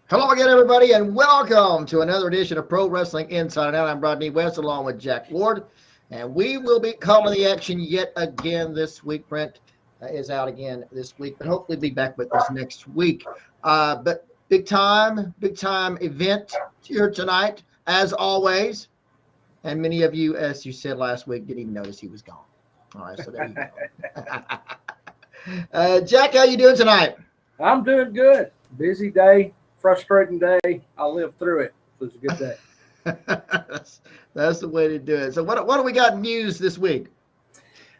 Hello again, everybody, and welcome to another edition of Pro Wrestling Inside and Out. I'm Rodney West, along with Jack Ward, and we will be calling the action yet again this week. Brent is out again this week, but hopefully be back with us next week. But big time event here tonight, as always. And many of you, as you said last week, didn't even notice he was gone. All right, so there you go. Jack, how you doing tonight? I'm doing good. Busy day. Frustrating day. I'll live through it. It was a good day. that's the way to do it. So what do we got news this week?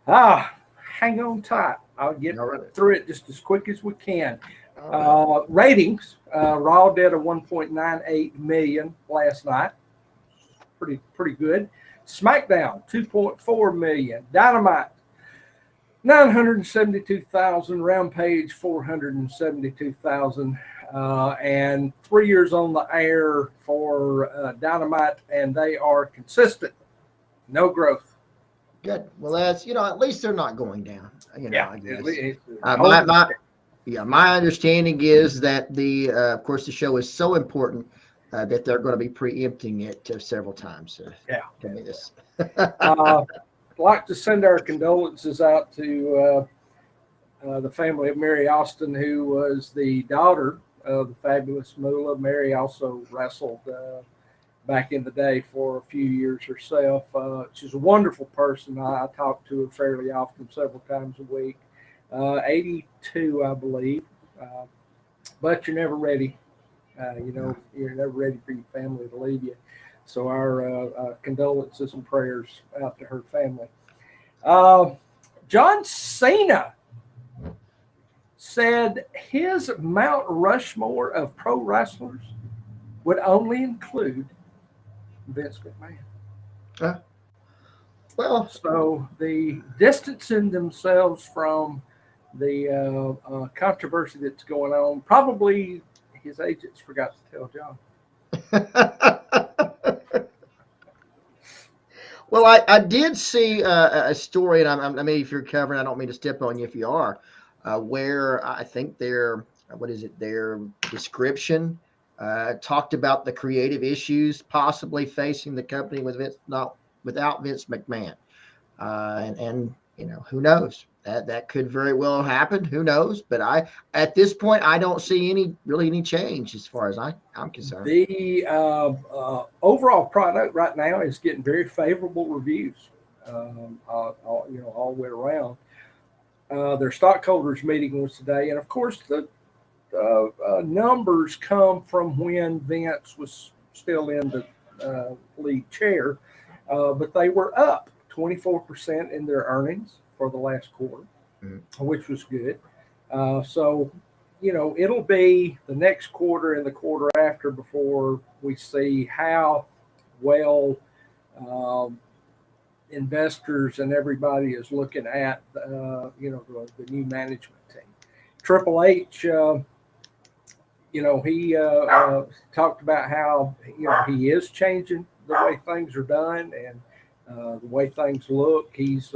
Hang on tight. I'll get through it just as quick as we can. Right. Ratings. Raw did a 1.98 million last night. Pretty good. SmackDown 2.4 million. Dynamite 972,000. Rampage 472,000. And 3 years on the air for Dynamite, and they are consistent. No growth. Good. Well, that's, at least they're not going down. I guess. My understanding is that of course, the show is so important that they're going to be preempting it several times. Give me this. I'd like to send our condolences out to the family of Mary Austin, who was the daughter of the fabulous Moolah. Mary also wrestled back in the day for a few years herself. She's a wonderful person. I talk to her fairly often, several times a week. 82, I believe. But you're never ready. You're never ready for your family to leave you. So our condolences and prayers out to her family. John Cena said his Mount Rushmore of pro wrestlers would only include Vince McMahon. So the distancing themselves from the controversy that's going on, probably his agents forgot to tell John. Well, I did see a story, and I mean, if you're covering, I don't mean to step on you if you are, where I think their description talked about the creative issues possibly facing the company without Vince McMahon, and who knows, that could very well happen. Who knows? But at this point I don't see any change as far as I'm concerned. The overall product right now is getting very favorable reviews, all the way around. Their stockholders meeting was today, and of course the numbers come from when Vince was still in the lead chair, but they were up 24% in their earnings for the last quarter, which was good. So it'll be the next quarter and the quarter after before we see how well investors and everybody is looking at the new management team. Triple H, he talked about how he is changing the way things are done and the way things look. He's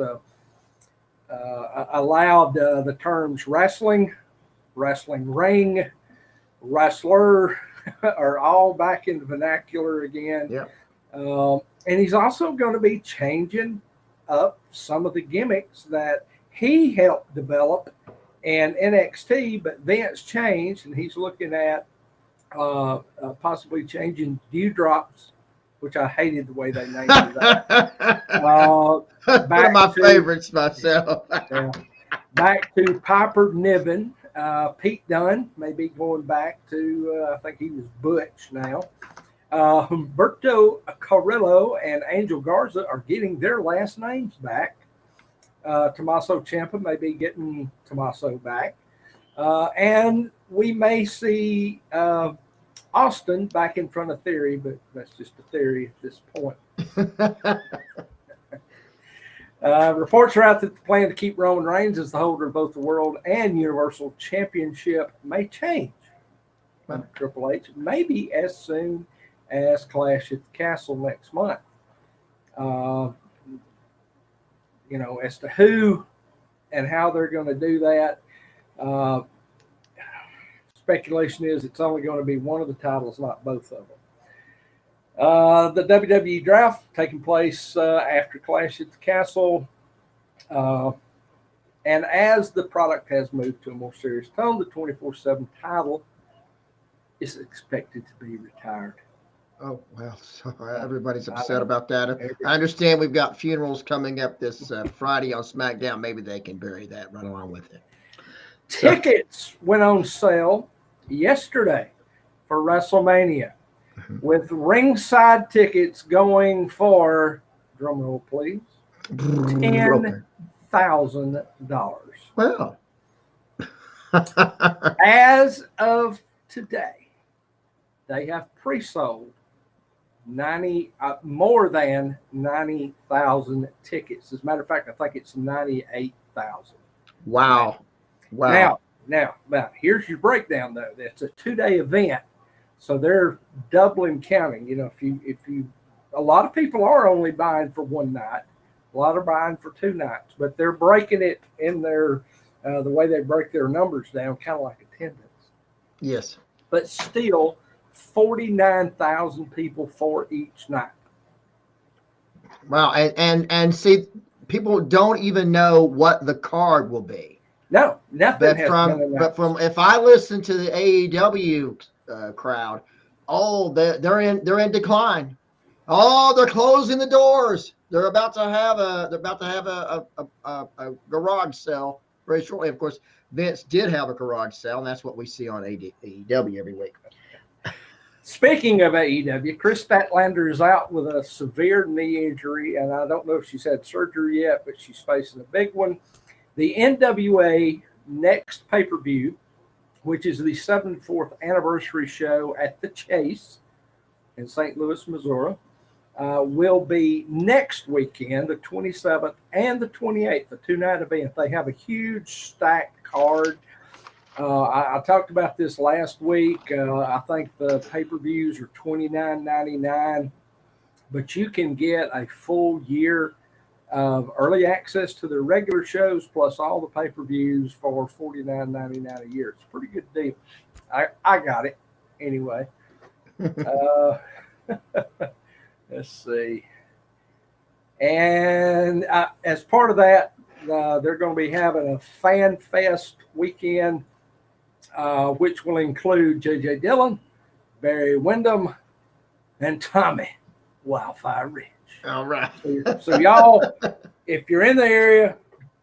allowed the terms wrestling ring, wrestler are all back in the vernacular again. Yeah. And he's also going to be changing up some of the gimmicks that he helped develop in NXT, but Vince changed, and he's looking at possibly changing Dewdrops, which I hated the way they named that. One of my favorites myself. Back to Piper Niven. Pete Dunne may be going back to, I think he was Butch now. Humberto Carrillo and Angel Garza are getting their last names back. Tommaso Ciampa may be getting Tommaso back. And we may see Austin back in front of Theory, but that's just a theory at this point. Reports are out that the plan to keep Roman Reigns as the holder of both the World and Universal Championship may change. Triple H, maybe as soon as Clash at the Castle next month. As to who and how they're going to do that, speculation is it's only going to be one of the titles, not both of them. The WWE draft taking place after Clash at the Castle. And as the product has moved to a more serious tone, the 24/7 title is expected to be retired. Oh, well, sorry. Everybody's upset about that. I understand we've got funerals coming up this Friday on SmackDown. Maybe they can bury that right along with it. Tickets went on sale yesterday for WrestleMania, with ringside tickets going for, drumroll please, $10,000. Well, as of today, they have pre-sold more than 90,000 tickets. As a matter of fact, I think it's 98,000. Wow. Wow. Now, here's your breakdown though. It's a 2-day event, so they're doubling counting. You know, if you, a lot of people are only buying for one night, a lot are buying for 2 nights, but they're breaking it in their the way they break their numbers down, kind of like attendance. Yes. But still, 49,000 people for each night. Wow. And see, people don't even know what the card will be. No, nothing. But from if I listen to the AEW crowd, they're in decline. Oh, they're closing the doors. They're about to have a garage sale very shortly. Of course, Vince did have a garage sale, and that's what we see on AEW every week. Speaking of AEW, Chris Statlander is out with a severe knee injury, and I don't know if she's had surgery yet, but she's facing a big one. The NWA next pay-per-view, which is the 74th anniversary show at the Chase in St. Louis, Missouri, will be next weekend, the 27th and the 28th, a 2-night event. They have a huge stacked card. I talked about this last week. I think the pay-per-views are $29.99, but you can get a full year of early access to their regular shows plus all the pay-per-views for $49.99 a year. It's a pretty good deal. I got it anyway. Let's see. And as part of that, they're going to be having a Fan Fest weekend, which will include J.J. Dillon, Barry Windham, and Tommy Wildfire Ridge. All right. So y'all, if you're in the area,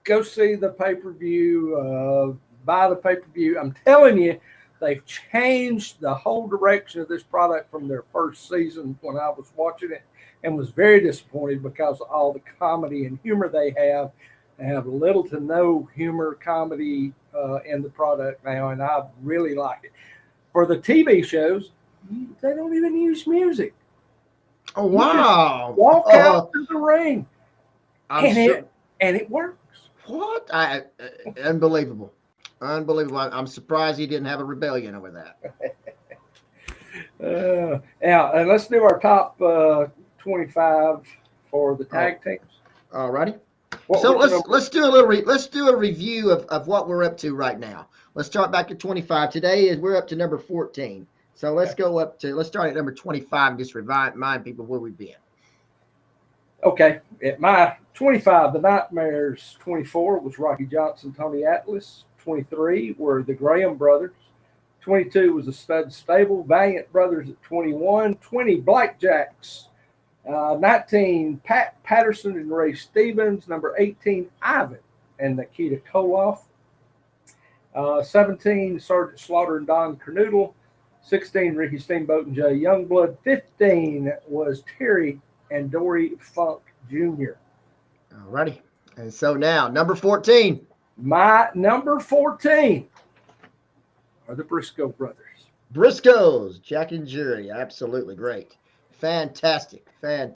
go see the pay-per-view, buy the pay-per-view. I'm telling you, they've changed the whole direction of this product from their first season when I was watching it, and was very disappointed because of all the comedy and humor they have. They have little to no humor, comedy in the product now, and I really like it. For the TV shows, they don't even use music. Oh, wow. Walk out to the ring, and it works. What? Unbelievable. Unbelievable. I'm surprised he didn't have a rebellion over that. Now, and let's do our top 25 for the tag teams. All righty. So let's do a review of what we're up to right now. Let's start back at 25. Today we're up to number 14. So let's start at number 25 and just remind people where we've been. Okay. At my 25, the Nightmares. 24 was Rocky Johnson, Tony Atlas. 23 were the Graham Brothers. 22 was the Stud Stable, Valiant Brothers at 21. 20, Blackjacks. 19, Pat Patterson and Ray Stevens. Number 18, Ivan and Nikita Koloff. 17, Sergeant Slaughter and Don Kernoodle. 16, Ricky Steamboat and Jay Youngblood. 15 was Terry and Dory Funk Jr. All righty. And so now, number 14. My number 14 are the Briscoe brothers. Briscoes, Jack and Jerry. Absolutely great. Fantastic tag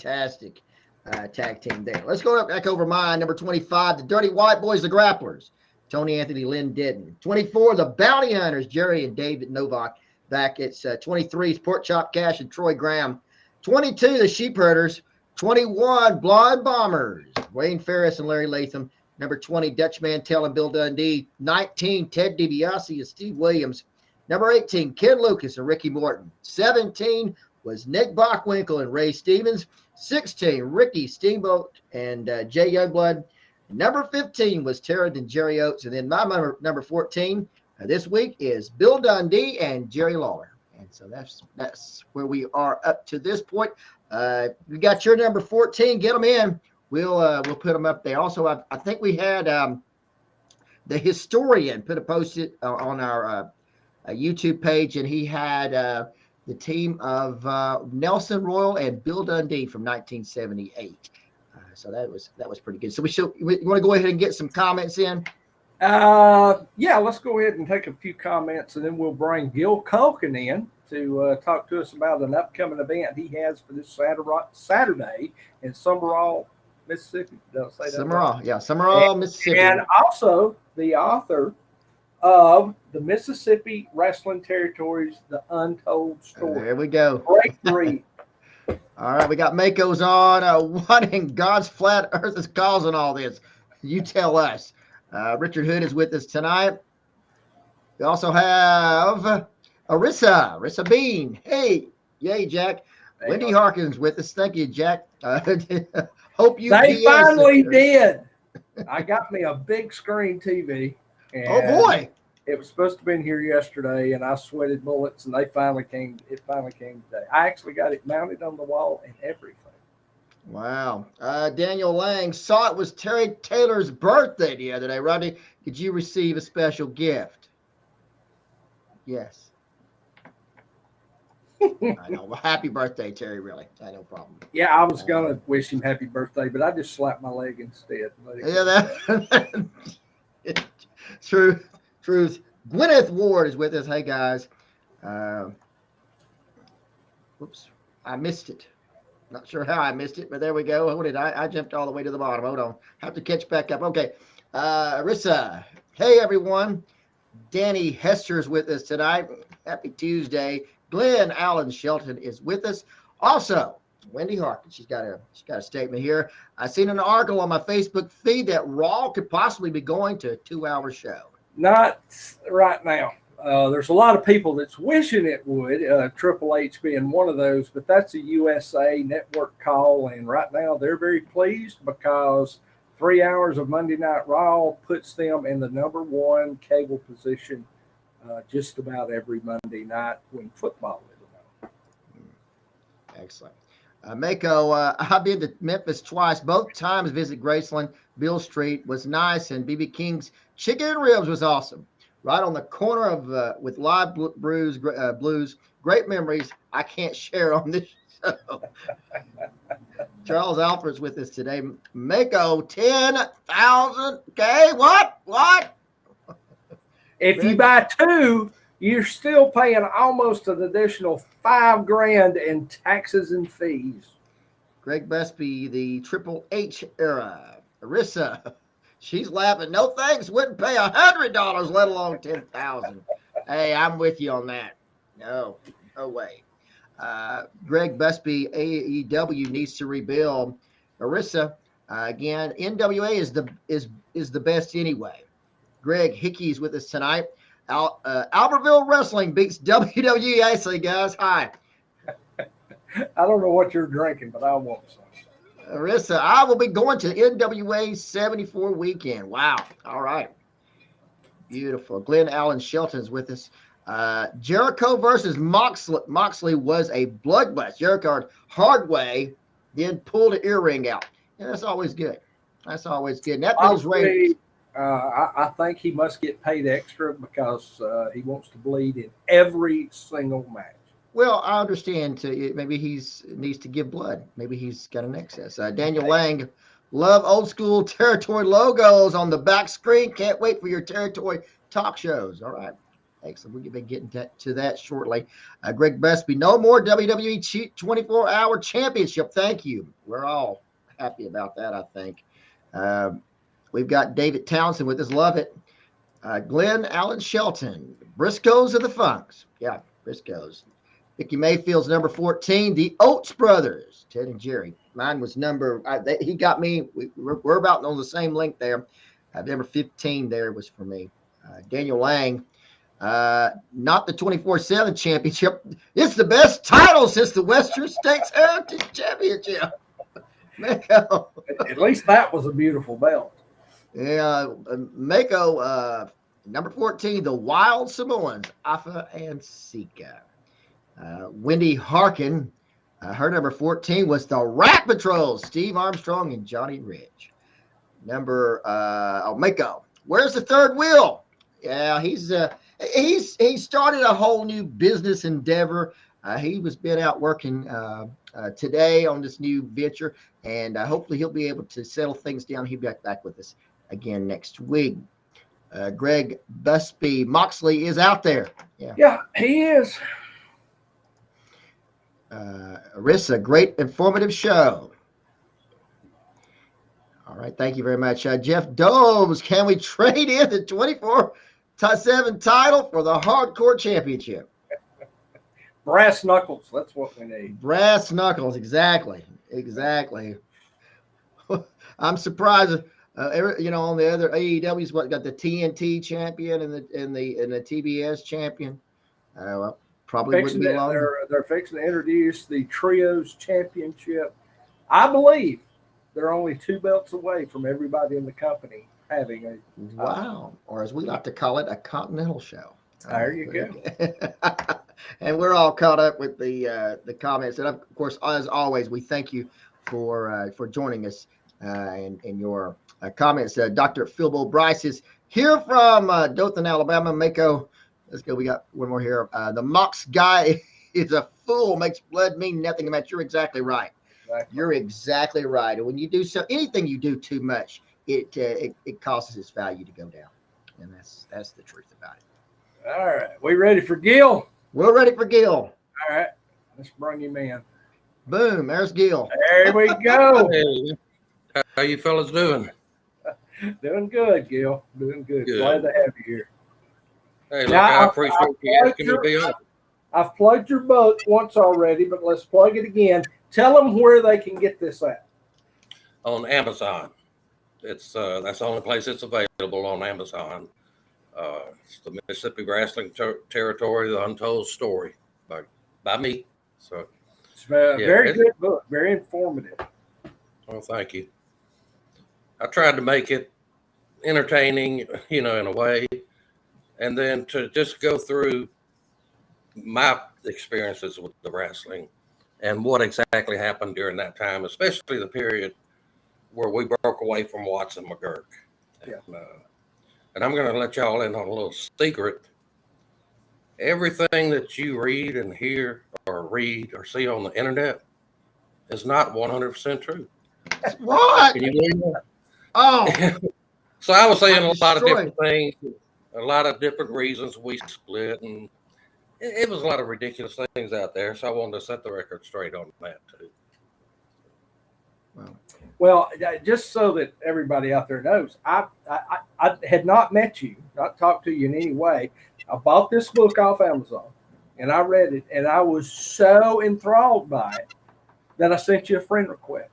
team there. Let's go back over mine. Number 25, the Dirty White Boys, the Grapplers. Tony Anthony, Lynn Denton. 24, the Bounty Hunters, Jerry and David Novak. Back it's 23, Pork Chop Cash and Troy Graham. 22, the Sheep Herders. 21, Blonde Bombers, Wayne Ferris and Larry Latham. Number 20, Dutch Mantell and Bill Dundee. 19, Ted DiBiase and Steve Williams. Number 18, Ken Lucas and Ricky Morton. 17 was Nick Bockwinkel and Ray Stevens. 16, Ricky Steamboat and Jay Youngblood. Number 15 was Terrence and Jerry Oates. And then my number 14 this week is Bill Dundee and Jerry Lawler. And so that's where we are up to this point. You got your number 14. Get them in. We'll put them up there. Also, I think we had the historian put a post-it on our YouTube page, and he had the team of Nelson Royal and Bill Dundee from 1978. So that was pretty good. So we want to go ahead and get some comments in. Yeah, let's go ahead and take a few comments, and then we'll bring Gil Culkin in to talk to us about an upcoming event he has for this Saturday in Summerall, Mississippi. Did I say that? Summerall, right? Yeah, Summerall, Mississippi. And also the author of the Mississippi Wrestling Territories, The Untold Story. There we go. Great read. All right, we got Mako's on. What in God's flat earth is causing all this? You tell us. Richard Hood is with us tonight. We also have Arissa Bean. Hey, yay, Jack. Wendy Harkins with us. Thank you, Jack. Hope you. They finally did. I got me a big screen TV. And oh boy! It was supposed to have been here yesterday, and I sweated bullets, and they finally came. It finally came today. I actually got it mounted on the wall and everything. Wow. Daniel Lang saw it was Terry Taylor's birthday the other day. Rodney, did you receive a special gift? Yes. I know. Well, happy birthday, Terry, really. I no problem. Yeah, I was going to wish him happy birthday, but I just slapped my leg instead. Yeah, Truth. Gwyneth Ward is with us. Hey, guys. Whoops. I missed it. Not sure how I missed it, but there we go. Hold it. I jumped all the way to the bottom. Hold on. Have to catch back up. Okay. Arissa. Hey, everyone. Danny Hester is with us tonight. Happy Tuesday. Glenn Allen Shelton is with us. Also, Wendy Harkin. She's got a statement here. I seen an article on my Facebook feed that Raw could possibly be going to a 2-hour show. Not right now. There's a lot of people that's wishing it would, Triple H being one of those, but that's a USA Network call, and right now they're very pleased because 3 hours of Monday Night Raw puts them in the number one cable position just about every Monday night when football is on. Excellent. Mako, I've been to Memphis twice. Both times visit Graceland. Bill Street was nice, and BB King's chicken and ribs was awesome. Right on the corner of with live blues. Great memories I can't share on this show. Charles Alfred's with us today. Mako, 10,000. Okay, what? If you buy two, you're still paying almost an additional $5,000 in taxes and fees. Greg Busby, the Triple H era. Arissa, she's laughing. No thanks. Wouldn't pay $100, let alone $10,000. Hey, I'm with you on that. No way. Greg Busby, AEW needs to rebuild. Arissa, again, NWA is the best anyway. Greg Hickey's with us tonight. Albertville Wrestling beats WWE. I say, guys, hi. I don't know what you're drinking, but I want some. Arissa, I will be going to NWA 74 weekend. Wow. All right. Beautiful. Glenn Allen Shelton's with us. Jericho versus Moxley was a bloodbath. Jericho hard way, then pulled the earring out. Yeah, that's always good. And that builds ratings. I think he must get paid extra because he wants to bleed in every single match. Well, I understand. Maybe he needs to give blood. Maybe he's got an excess. Daniel Lang, love old school territory logos on the back screen. Can't wait for your territory talk shows. All right. Excellent. We'll be getting to that shortly. Greg Busby, no more WWE 24-hour championship. Thank you. We're all happy about that, I think. We've got David Townsend with us. Love it. Glenn Allen Shelton. Briscoes of the Funks. Yeah, Briscoes. Vicky Mayfield's number 14. The Oates Brothers. Ted and Jerry. Mine was he got me. We're about on the same link there. Number 15 there was for me. Daniel Lang. Not the 24/7 championship. It's the best title since the Western States Heritage Championship. Mako. At least that was a beautiful belt. Yeah, Mako, number 14, the Wild Samoans, Afa and Sika. Wendy Harkin, her number 14 was the Rat Patrol, Steve Armstrong and Johnny Ridge. Mako, where's the third wheel? Yeah, he started a whole new business endeavor. He was been out working today on this new venture, and hopefully he'll be able to settle things down. He'll be back with us again next week. Greg Busby Moxley is out there. Yeah, he is. Arissa, great informative show. All right, thank you very much. Jeff Domes, can we trade in the 24/7 title for the Hardcore Championship? Brass knuckles, that's what we need. Brass knuckles, exactly. I'm surprised. On the other AEW's got the TNT champion and the TBS champion. Probably wouldn't be long. They're fixing to introduce the Trios Championship. I believe they're only 2 belts away from everybody in the company having a wow, or as we like to call it, a continental show. There you go. And we're all caught up with the comments. And of course, as always, we thank you for joining us in your comments. Dr. Philbo Bryce is here from Dothan, Alabama. Mako, let's go. We got one more here. The Mox guy is a fool, makes blood mean nothing. You're exactly right. Exactly. You're exactly right. And when you do anything you do too much, it causes its value to go down. And that's the truth about it. All right. We ready for Gil? We're ready for Gil. All right. Let's bring him in. Boom. There's Gil. There we go. Hey, how you fellas doing? Doing good, Gil. Doing good. Glad to have you here. Hey, look, I appreciate you asking me to be on. I've plugged your book once already, but let's plug it again. Tell them where they can get this at. On Amazon. It's that's the only place it's available on Amazon. It's the Mississippi Wrestling Territory, The Untold Story by me. So it's a very good book, very informative. Well, thank you. I tried to make it entertaining, in a way, and then to just go through my experiences with the wrestling and what exactly happened during that time, especially the period where we broke away from Watson McGurk. Yeah. And I'm going to let y'all in on a little secret. Everything that you read and hear or read or see on the internet is not 100% true. What? Can you believe that? Oh. So I was saying a lot of different things, a lot of different reasons we split, and it was a lot of ridiculous things out there. So I wanted to set the record straight on that too. Well, just so that everybody out there knows, I had not met you, not talked to you in any way. I bought this book off Amazon, and I read it, and I was so enthralled by it that I sent you a friend request,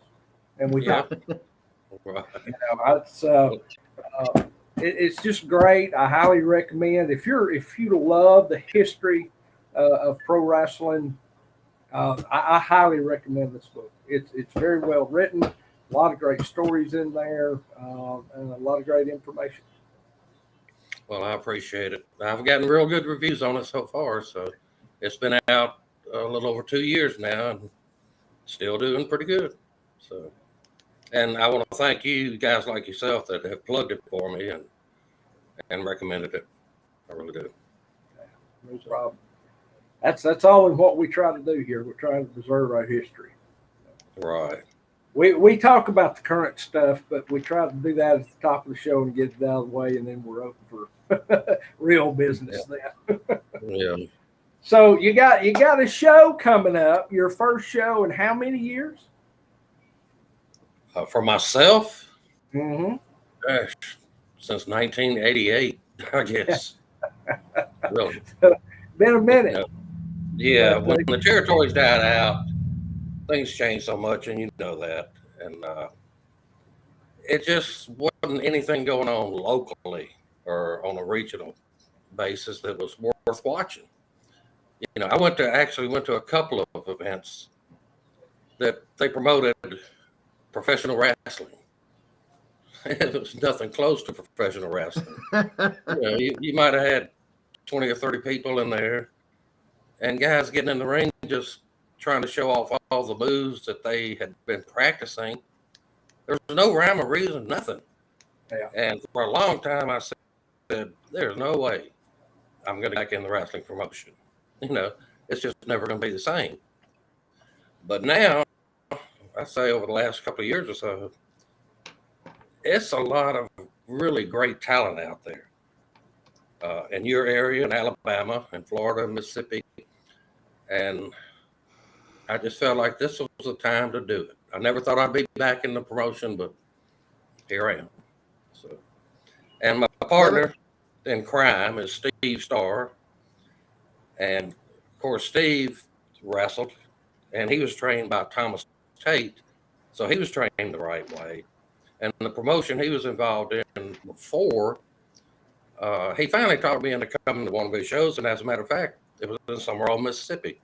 and we talked. Right. It's just great. I highly recommend if you love the history of pro wrestling. I highly recommend this book. It's very well written. A lot of great stories in there, and a lot of great information. Well, I appreciate it. I've gotten real good reviews on it so far. So it's been out a little over 2 years now and still doing pretty good. So, and I want to thank you guys like yourself that have plugged it for me and recommended it. I really do. No problem. That's all in what we try to do here. We're trying to preserve our history. Right. We talk about the current stuff, but we try to do that at the top of the show and get it out of the way, and then we're open for real business then. Yeah. So you got a show coming up, your first show in how many years? For myself, Mm-hmm. Since 1988, I guess. Really. Been a minute. Yeah, when the territories died out, things changed so much, and you know that. And it just wasn't anything going on locally or on a regional basis that was worth watching. You know, I went to a couple of events that they promoted professional wrestling. It was nothing close to professional wrestling. You might have had 20 or 30 people in there, and guys getting in the ring just trying to show off all the moves that they had been practicing. There was no rhyme or reason, nothing. Yeah. And for a long time, I said, there's no way I'm going to get back in the wrestling promotion. You know, it's just never going to be the same. But now, I say over the last couple of years or so, it's a lot of really great talent out there in your area, in Alabama, in Florida, Mississippi. And I just felt like this was the time to do it. I never thought I'd be back in the promotion, but here I am. So, and my partner in crime is Steve Starr. And of course, Steve wrestled, and he was trained by Thomas Tate. So he was trained the right way. And the promotion he was involved in before, he finally talked me into coming to one of his shows. And as a matter of fact, it was in Summerall, Mississippi,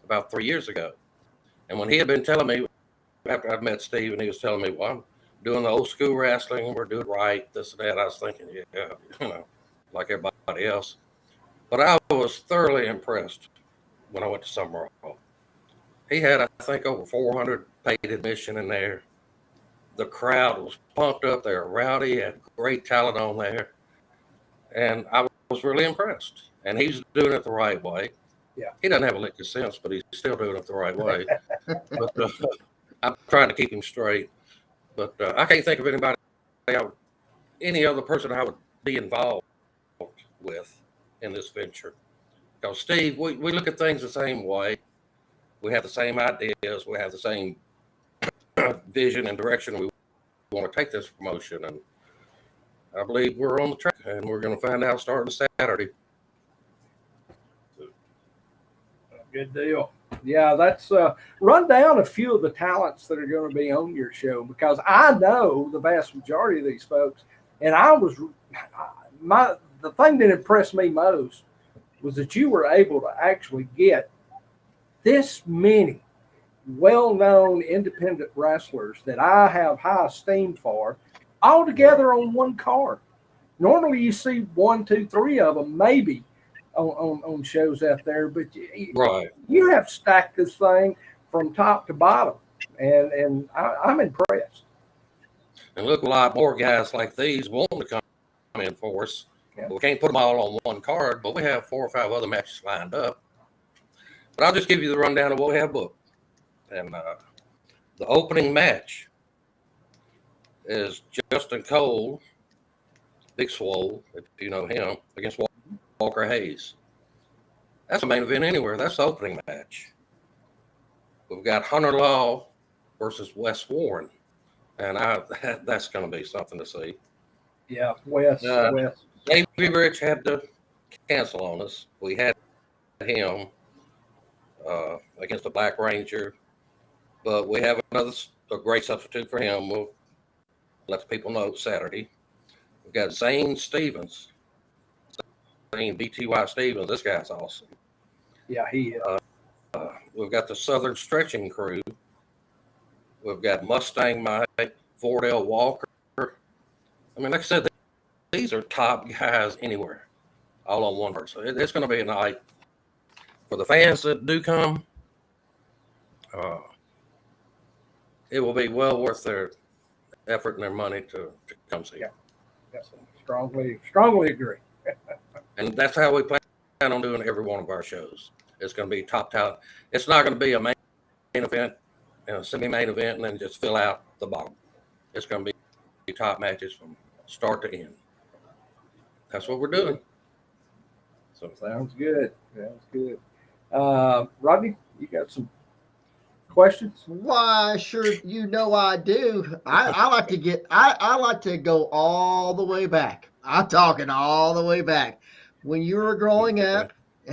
about 3 years ago. And when he had been telling me, after I'd met Steve, and he was telling me, well, I'm doing the old school wrestling, and we're doing right, this and that, I was thinking, yeah, you know, like everybody else. But I was thoroughly impressed when I went to Summerall. He had, I think, over 400 paid admission in there. The crowd was pumped up. They were rowdy, had great talent on there. And I was really impressed. And he's doing it the right way. Yeah. He doesn't have a lick of sense, but he's still doing it the right way. But I'm trying to keep him straight. But I can't think of anybody, any other person I would be involved with in this venture. Because Steve, we look at things the same way. We have the same ideas. We have the same vision and direction we want to take this promotion. And I believe we're on the track, and we're going to find out starting Saturday. Good deal. Yeah, that's run down a few of the talents that are going to be on your show, because I know the vast majority of these folks, and the thing that impressed me most was that you were able to actually get this many well-known independent wrestlers that I have high esteem for all together on one card. Normally you see 1, 2, 3 of them maybe on shows out there, but you have stacked this thing from top to bottom, and I'm impressed. And look, a lot more guys like these want to come in for us. Yeah. We can't put them all on one card, but we have 4 or 5 other matches lined up. But I'll just give you the rundown of what we have booked. And the opening match is Justin Cole, Big Swole, if you know him, against Walker Hayes. That's a main event anywhere. That's the opening match. We've got Hunter Law versus Wes Warren. And that's going to be something to see. Yeah, Wes. Davey Rich had to cancel on us. We had him against the Black Ranger, but we have a great substitute for him. We'll let the people know Saturday. We've got Zane Stevens. Zane BTY Stevens. This guy's awesome. Yeah, he is. We've got the Southern Stretching Crew. We've got Mustang Mike, Fordell Walker. I mean, like I said, these are top guys anywhere, all on one person. It's going to be a night for the fans that do come. It will be well worth their effort and their money to come see. Yeah. Strongly agree. And that's how we plan on doing every one of our shows. It's going to be top talent. It's not going to be a main event and a semi-main event and then just fill out the bottom. It's going to be top matches from start to end. That's what we're doing. So sounds good. Rodney, you got some questions? Why, sure, I do. I like to go all the way back. I'm talking all the way back. When you were growing up,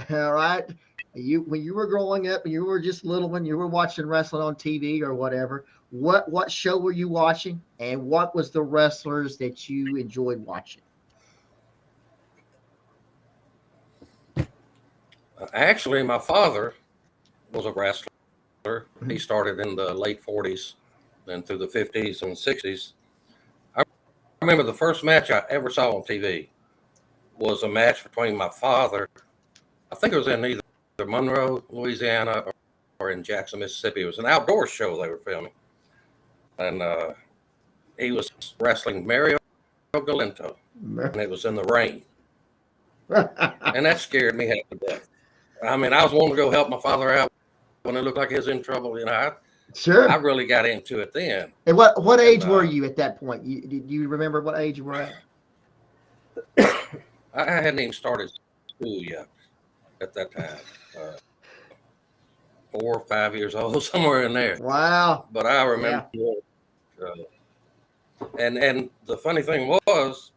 all right, when you were growing up and you were just little, when you were watching wrestling on TV or whatever, what show were you watching, and what was the wrestlers that you enjoyed watching? Actually, my father was a wrestler. He started in the late 40s and through the 50s and 60s. I remember the first match I ever saw on TV was a match between my father. I think it was in either Monroe, Louisiana, or in Jackson, Mississippi. It was an outdoor show they were filming. And he was wrestling Mario Galento, and it was in the rain. And that scared me half to death. I mean, I was wanting to go help my father out when it looked like he was in trouble. You know, Sure. I really got into it then. And what age were you at that point? Do you remember what age you were at? I hadn't even started school yet at that time. 4 or 5 years old, somewhere in there. Wow. But I remember, and the funny thing was,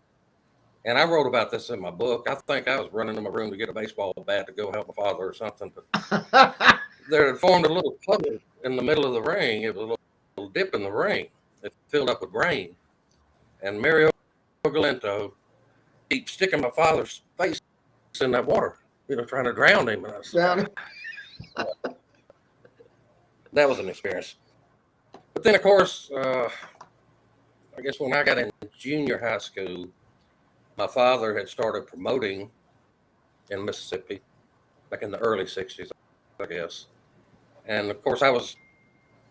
and I wrote about this in my book. I think I was running to my room to get a baseball bat to go help my father or something. But there had formed a little puddle in the middle of the ring. It was a little dip in the ring. It filled up with rain. And Mario Galento keep sticking my father's face in that water, you know, trying to drown him. And I said, that was an experience. But then, of course, I guess when I got in junior high school, my father had started promoting in Mississippi back in the early 60s, I guess. And, of course, I was,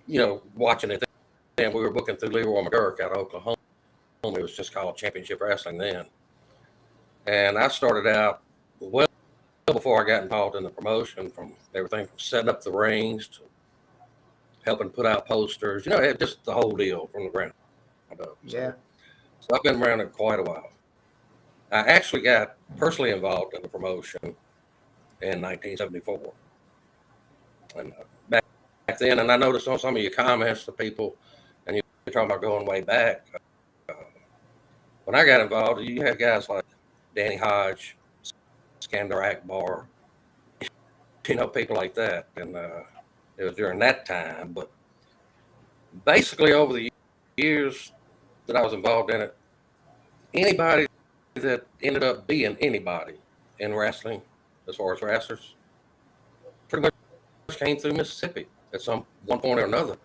you know, watching it then. We were booking through Leroy McGurk out of Oklahoma. It was just called Championship Wrestling then. And I started out well before I got involved in the promotion, from everything from setting up the rings to helping put out posters, you know, just the whole deal from the ground up. Yeah. So I've been around it quite a while. I actually got personally involved in the promotion in 1974. And back then, and I noticed on some of your comments to people, and you're talking about going way back. When I got involved, you had guys like Danny Hodge, Skandar Akbar, you know, people like that. And it was during that time. But basically, over the years that I was involved in it, anybody that ended up being anybody in wrestling, as far as wrestlers, pretty much came through Mississippi at one point or another.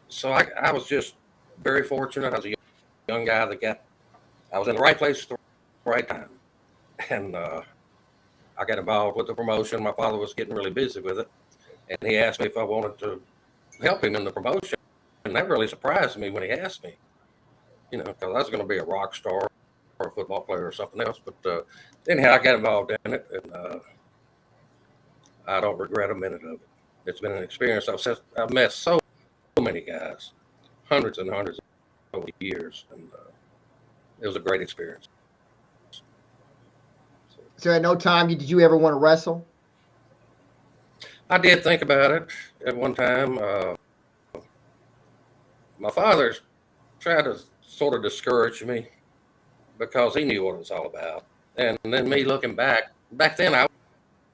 So I was just very fortunate. I was a young guy I was in the right place at the right time. And I got involved with the promotion. My father was getting really busy with it. And he asked me if I wanted to help him in the promotion. And that really surprised me when he asked me, you know, because I was going to be a rock star or a football player or something else. But anyhow, I got involved in it. And I don't regret a minute of it. It's been an experience. I've met so many guys, hundreds and hundreds over the years. And it was a great experience. So at no time did you ever want to wrestle? I did think about it at one time. My father tried to sort of discourage me because he knew what it was all about. And then me looking back then I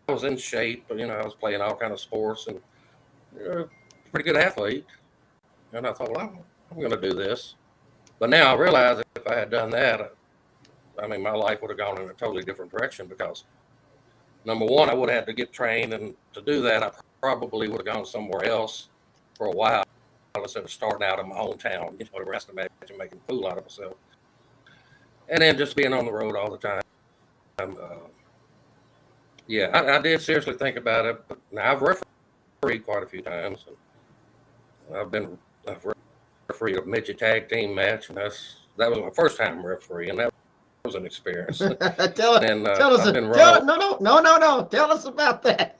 was in shape, you know, I was playing all kind of sports and pretty good athlete. And I thought, well, I'm going to do this. But now I realize that if I had done that, I mean, my life would have gone in a totally different direction because, number one, I would have had to get trained. And to do that, I probably would have gone somewhere else for a while instead of starting out in my hometown, you know, the rest of the match and making a fool out of myself. And then just being on the road all the time. I did seriously think about it. But now I've refereed quite a few times. And I've refereed a midget tag team match, and that was my first time refereeing, and that was an experience. Tell us about that.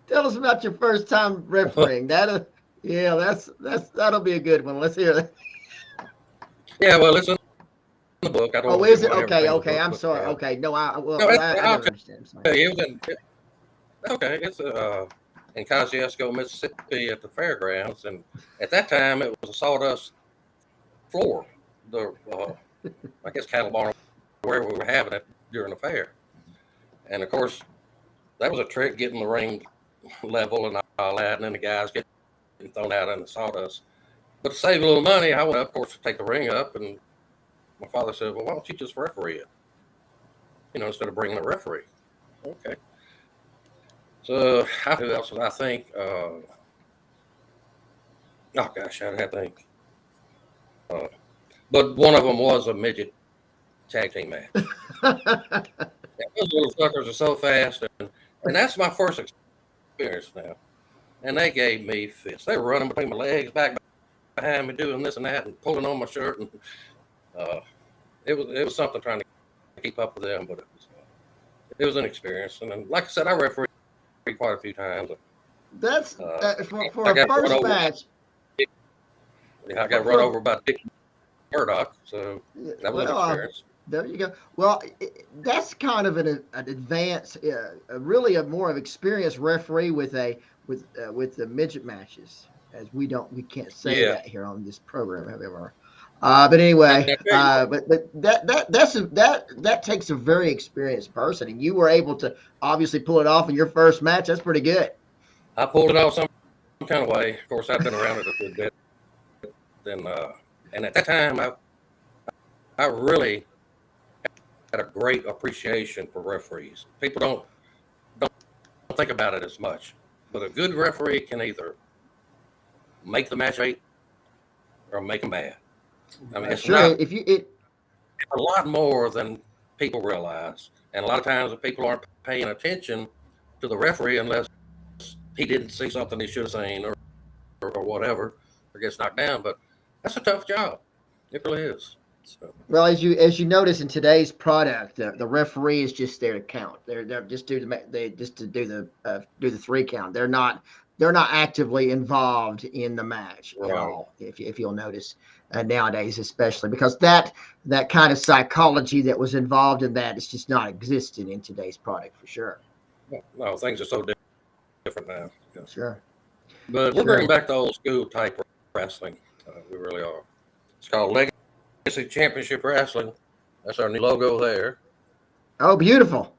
Tell us about your first time refereeing. That'll be a good one. Let's hear that. Yeah, well, it's in the book. I don't. Oh, is it? Okay. I'm sorry. Okay, no, I don't understand. It's in Kosciuszko, Mississippi, at the fairgrounds, and at that time it was a sawdust floor. I guess cattle barn, where we were having it during the fair, and of course that was a trick, getting the ring level and all that, and then the guys getting thrown out in the sawdust. But to save a little money, I went up, of course, to take the ring up, and my father said, "Well, why don't you just referee it? You know, instead of bringing a referee." Okay. So who else would I think? Oh gosh, I'd have to think. But one of them was a midget tag team match. Those little suckers are so fast, and that's my first experience now. And they gave me fits. They were running between my legs, back behind me, doing this and that, and pulling on my shirt. And it was something trying to keep up with them, but it was an experience. And then, like I said, I refereed quite a few times. That's for a first match. I got run over by Dick Murdoch, so that was an experience. There you go. Well, that's kind of an advanced, really a more of experienced referee with the midget matches, as we can't say that here on this program, however. But anyway, but that takes a very experienced person, and you were able to obviously pull it off in your first match. That's pretty good. I pulled it off some kind of way. Of course, I've been around it a good bit. Then, and at that time, I really had a great appreciation for referees. People don't think about it as much, but a good referee can either make the match right or make them bad. I mean, it's a lot more than people realize, and a lot of times people aren't paying attention to the referee unless he didn't see something he should have seen or whatever, or gets knocked down. But that's a tough job. It really is. So. Well, as you notice in today's product, the referee is just there to count. They're just do the 3 count. They're not actively involved in the match at all. If you'll notice nowadays, especially because that kind of psychology that was involved in that is just not existing in today's product for sure. No, things are so different now. Yeah. Sure. But we're bringing back the old school type of wrestling. We really are. It's called Legacy Championship Wrestling. That's our new logo there. Oh, beautiful.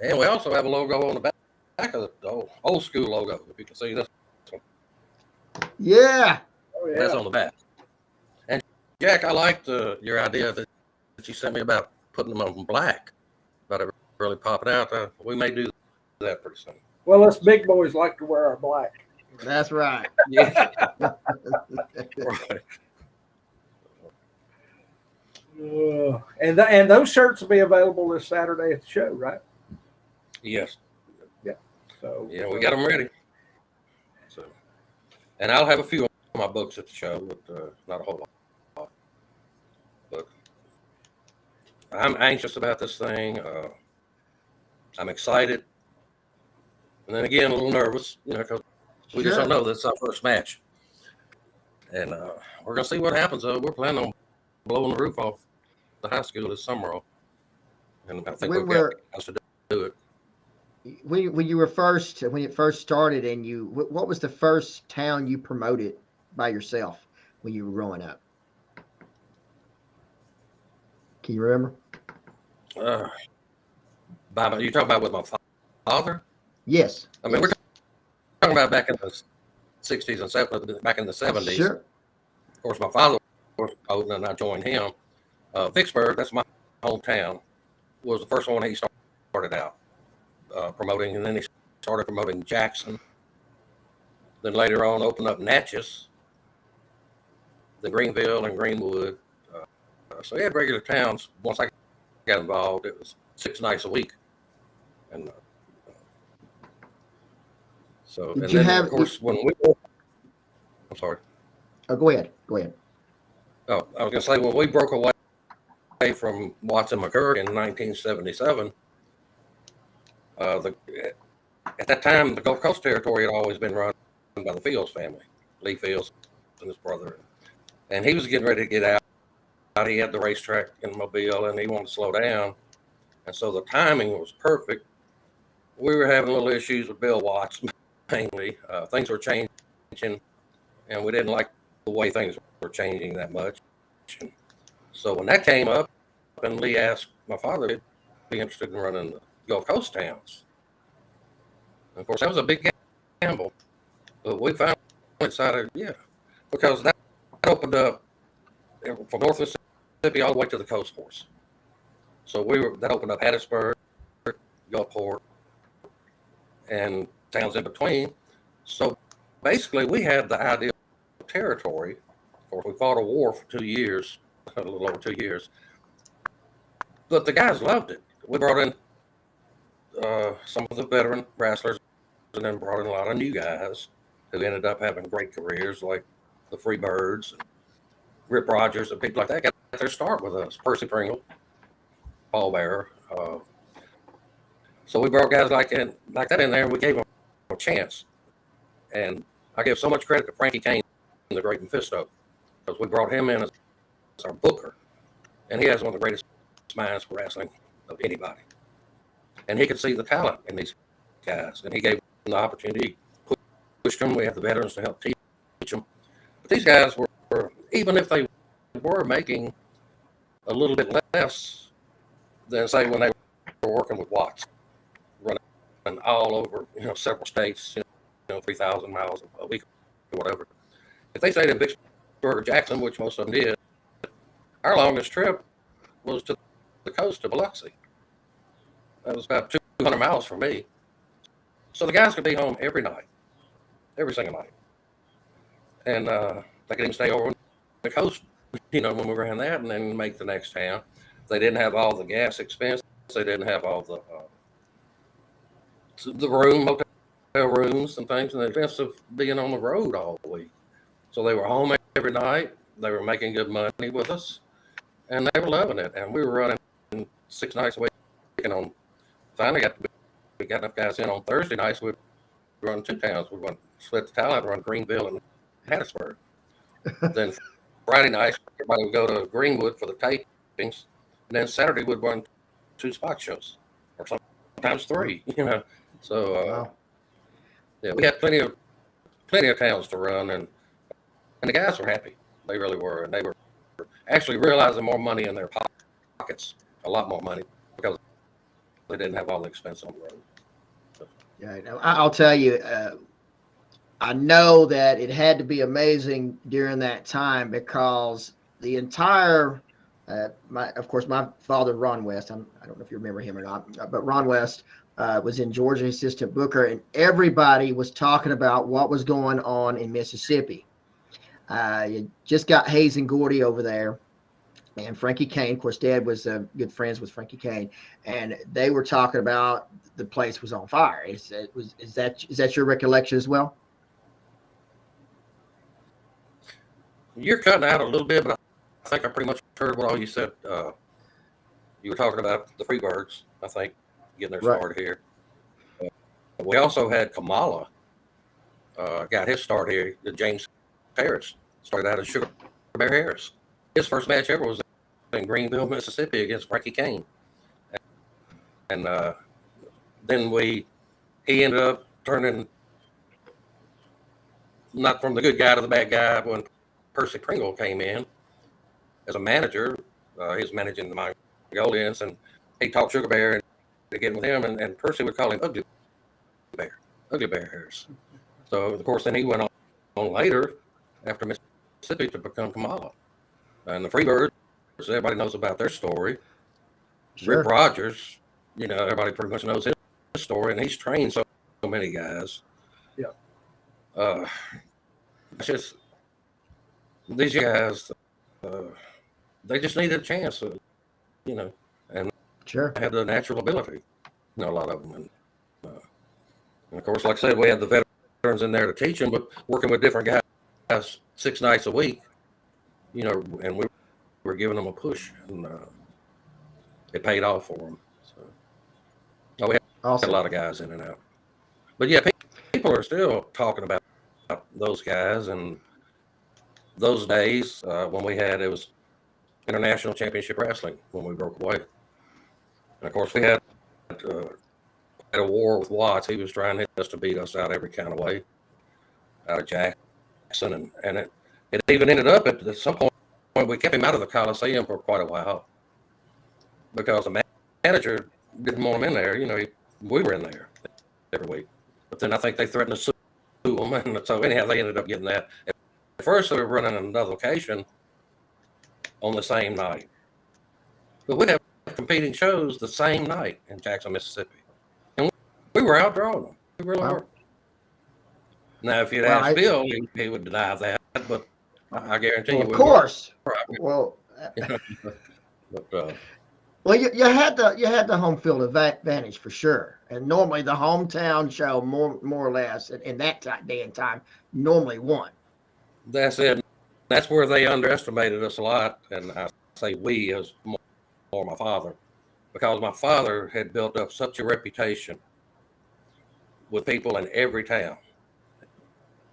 And we also have a logo on the back of the old school logo, if you can see this one. Yeah. Oh, yeah. That's on the back. And Jack, I liked your idea that you sent me about putting them on black, about it really popping out. We may do that pretty soon. Well, us big boys like to wear our black. That's right. Yeah. Right. And those shirts will be available this Saturday at the show, right? Yes. Yeah. So yeah, we got them ready. So, and I'll have a few of my books at the show, but not a whole lot. But I'm anxious about this thing. I'm excited, and then again a little nervous, because we just don't know. This is our first match, and we're gonna see what happens. We're planning on blowing the roof off the high school this summer, and I think we've got us to do it. When it first started, and what was the first town you promoted by yourself when you were growing up? Can you remember? You talking about with my father? Yes. I mean, we're talking about back in the 60s and 70s, back in the 70s. Sure. Of course, my father was old, and I joined him. Vicksburg, that's my hometown, was the first one he started out promoting, and then he started promoting Jackson. Then later on, opened up Natchez, the Greenville and Greenwood. So he had regular towns. Once I got involved, it was 6 nights a week. And so, Did and you then, have, of course, when we, I'm sorry. Oh, go ahead. Oh, I was going to say, when we broke away from Watson McCurry in 1977, at that time, the Gulf Coast territory had always been run by the Fields family, Lee Fields and his brother. And he was getting ready to get out. He had the racetrack in Mobile, and he wanted to slow down. And so the timing was perfect. We were having little issues with Bill Watts, mainly. Things were changing, and we didn't like the way things were changing that much. So when that came up, and Lee asked my father to be interested in running the Gulf Coast towns. And of course, that was a big gamble. But we finally decided, because that opened up from North Mississippi all the way to the coast for us. So that opened up Hattiesburg, Gulfport, and towns in between. So basically, we had the ideal territory. Of course, we fought a war for 2 years, a little over 2 years, but the guys loved it. We brought in some of the veteran wrestlers, and then brought in a lot of new guys who ended up having great careers, like the Freebirds, and Rip Rogers, and people like that got their start with us. Percy Pringle, Paul Bearer. So we brought guys like that in there, and we gave them a chance. And I give so much credit to Frankie Kane, the Great Mephisto, because we brought him in as our booker, and he has one of the greatest minds for wrestling of anybody. And he could see the talent in these guys, and he gave them the opportunity, pushed them. We have the veterans to help teach them. But these guys were, even if they were making a little bit less than, say, when they were working with Watts, running all over, several states, 3,000 miles a week or whatever. If they stayed in Vicksburg or Jackson, which most of them did, our longest trip was to the coast to Biloxi. That was about 200 miles from me. So the guys could be home every night, every single night. And they could even stay over on the coast, when we ran that, and then make the next town. They didn't have all the gas expense. They didn't have all the hotel rooms and things, and the expense of being on the road all week. So they were home every night. They were making good money with us, and they were loving it. And we were running 6 nights a week. And finally we got enough guys in on Thursday nights. We'd run 2 towns. We'd split the talent, run Greenville and Hattiesburg. Then Friday nights, everybody would go to Greenwood for the tapings, and then Saturday we'd run 2 spot shows, or sometimes 3. So Wow. yeah, we had plenty of towns to run, and the guys were happy. They really were, and they were actually realizing more money in their pockets, a lot more money, because they didn't have all the expense on the road. So. Yeah, I'll tell you, I know that it had to be amazing during that time, because the entire, of course, my father, Ron West, I don't know if you remember him or not, but Ron West was in Georgia, assistant booker, and everybody was talking about what was going on in Mississippi. You just got Hayes and Gordy over there, and Frankie Kane. Of course, Dad was good friends with Frankie Kane, and they were talking about the place was on fire. Is that your recollection as well? You're cutting out a little bit, but I think I pretty much heard what all you said. You were talking about the Freebirds, I think, getting their start here. We also had Kamala got his start here. James Harris started out as Sugar Bear Harris. His first match ever was in Greenville, Mississippi, against Frankie Kane. And then he ended up turning not from the good guy to the bad guy when Percy Pringle came in as a manager. He was managing the Mongolians, and he taught Sugar Bear to get with him, and Percy would call him Ugly Bear Harris. So, of course, then he went on later after Mississippi to become Kamala. And the Freebirds, everybody knows about their story. Sure. Rip Rogers, everybody pretty much knows his story, and he's trained so many guys. Yeah. It's just these guys, they just needed a chance, and Sure. had the natural ability, a lot of them. And of course, like I said, we had the veterans in there to teach them, but working with different guys 6 nights a week, and we were giving them a push, and it paid off for them. So we had Awesome. a lot of guys in and out. But yeah, people are still talking about those guys and those days when it was International Championship Wrestling when we broke away. And of course, we had a war with Watts. He was trying to beat us out every kind of way, out of Jackson, and it even ended up at some point we kept him out of the Coliseum for quite a while because the manager didn't want him in there. We were in there every week, but then I think they threatened to sue him, and so anyhow they ended up getting that. At first, they were running another location on the same night, but we'd have competing shows the same night in Jackson, Mississippi, and we were outdrawing them. really Well, were. Now, if you'd well, asked Bill, he would deny that, but I guarantee well, you of we were. course. Well, But, well, you had the home field advantage for sure, and normally the hometown show more or less in that day and time normally won. that's it. That's where they underestimated us a lot, and I say we as more my father, because my father had built up such a reputation with people in every town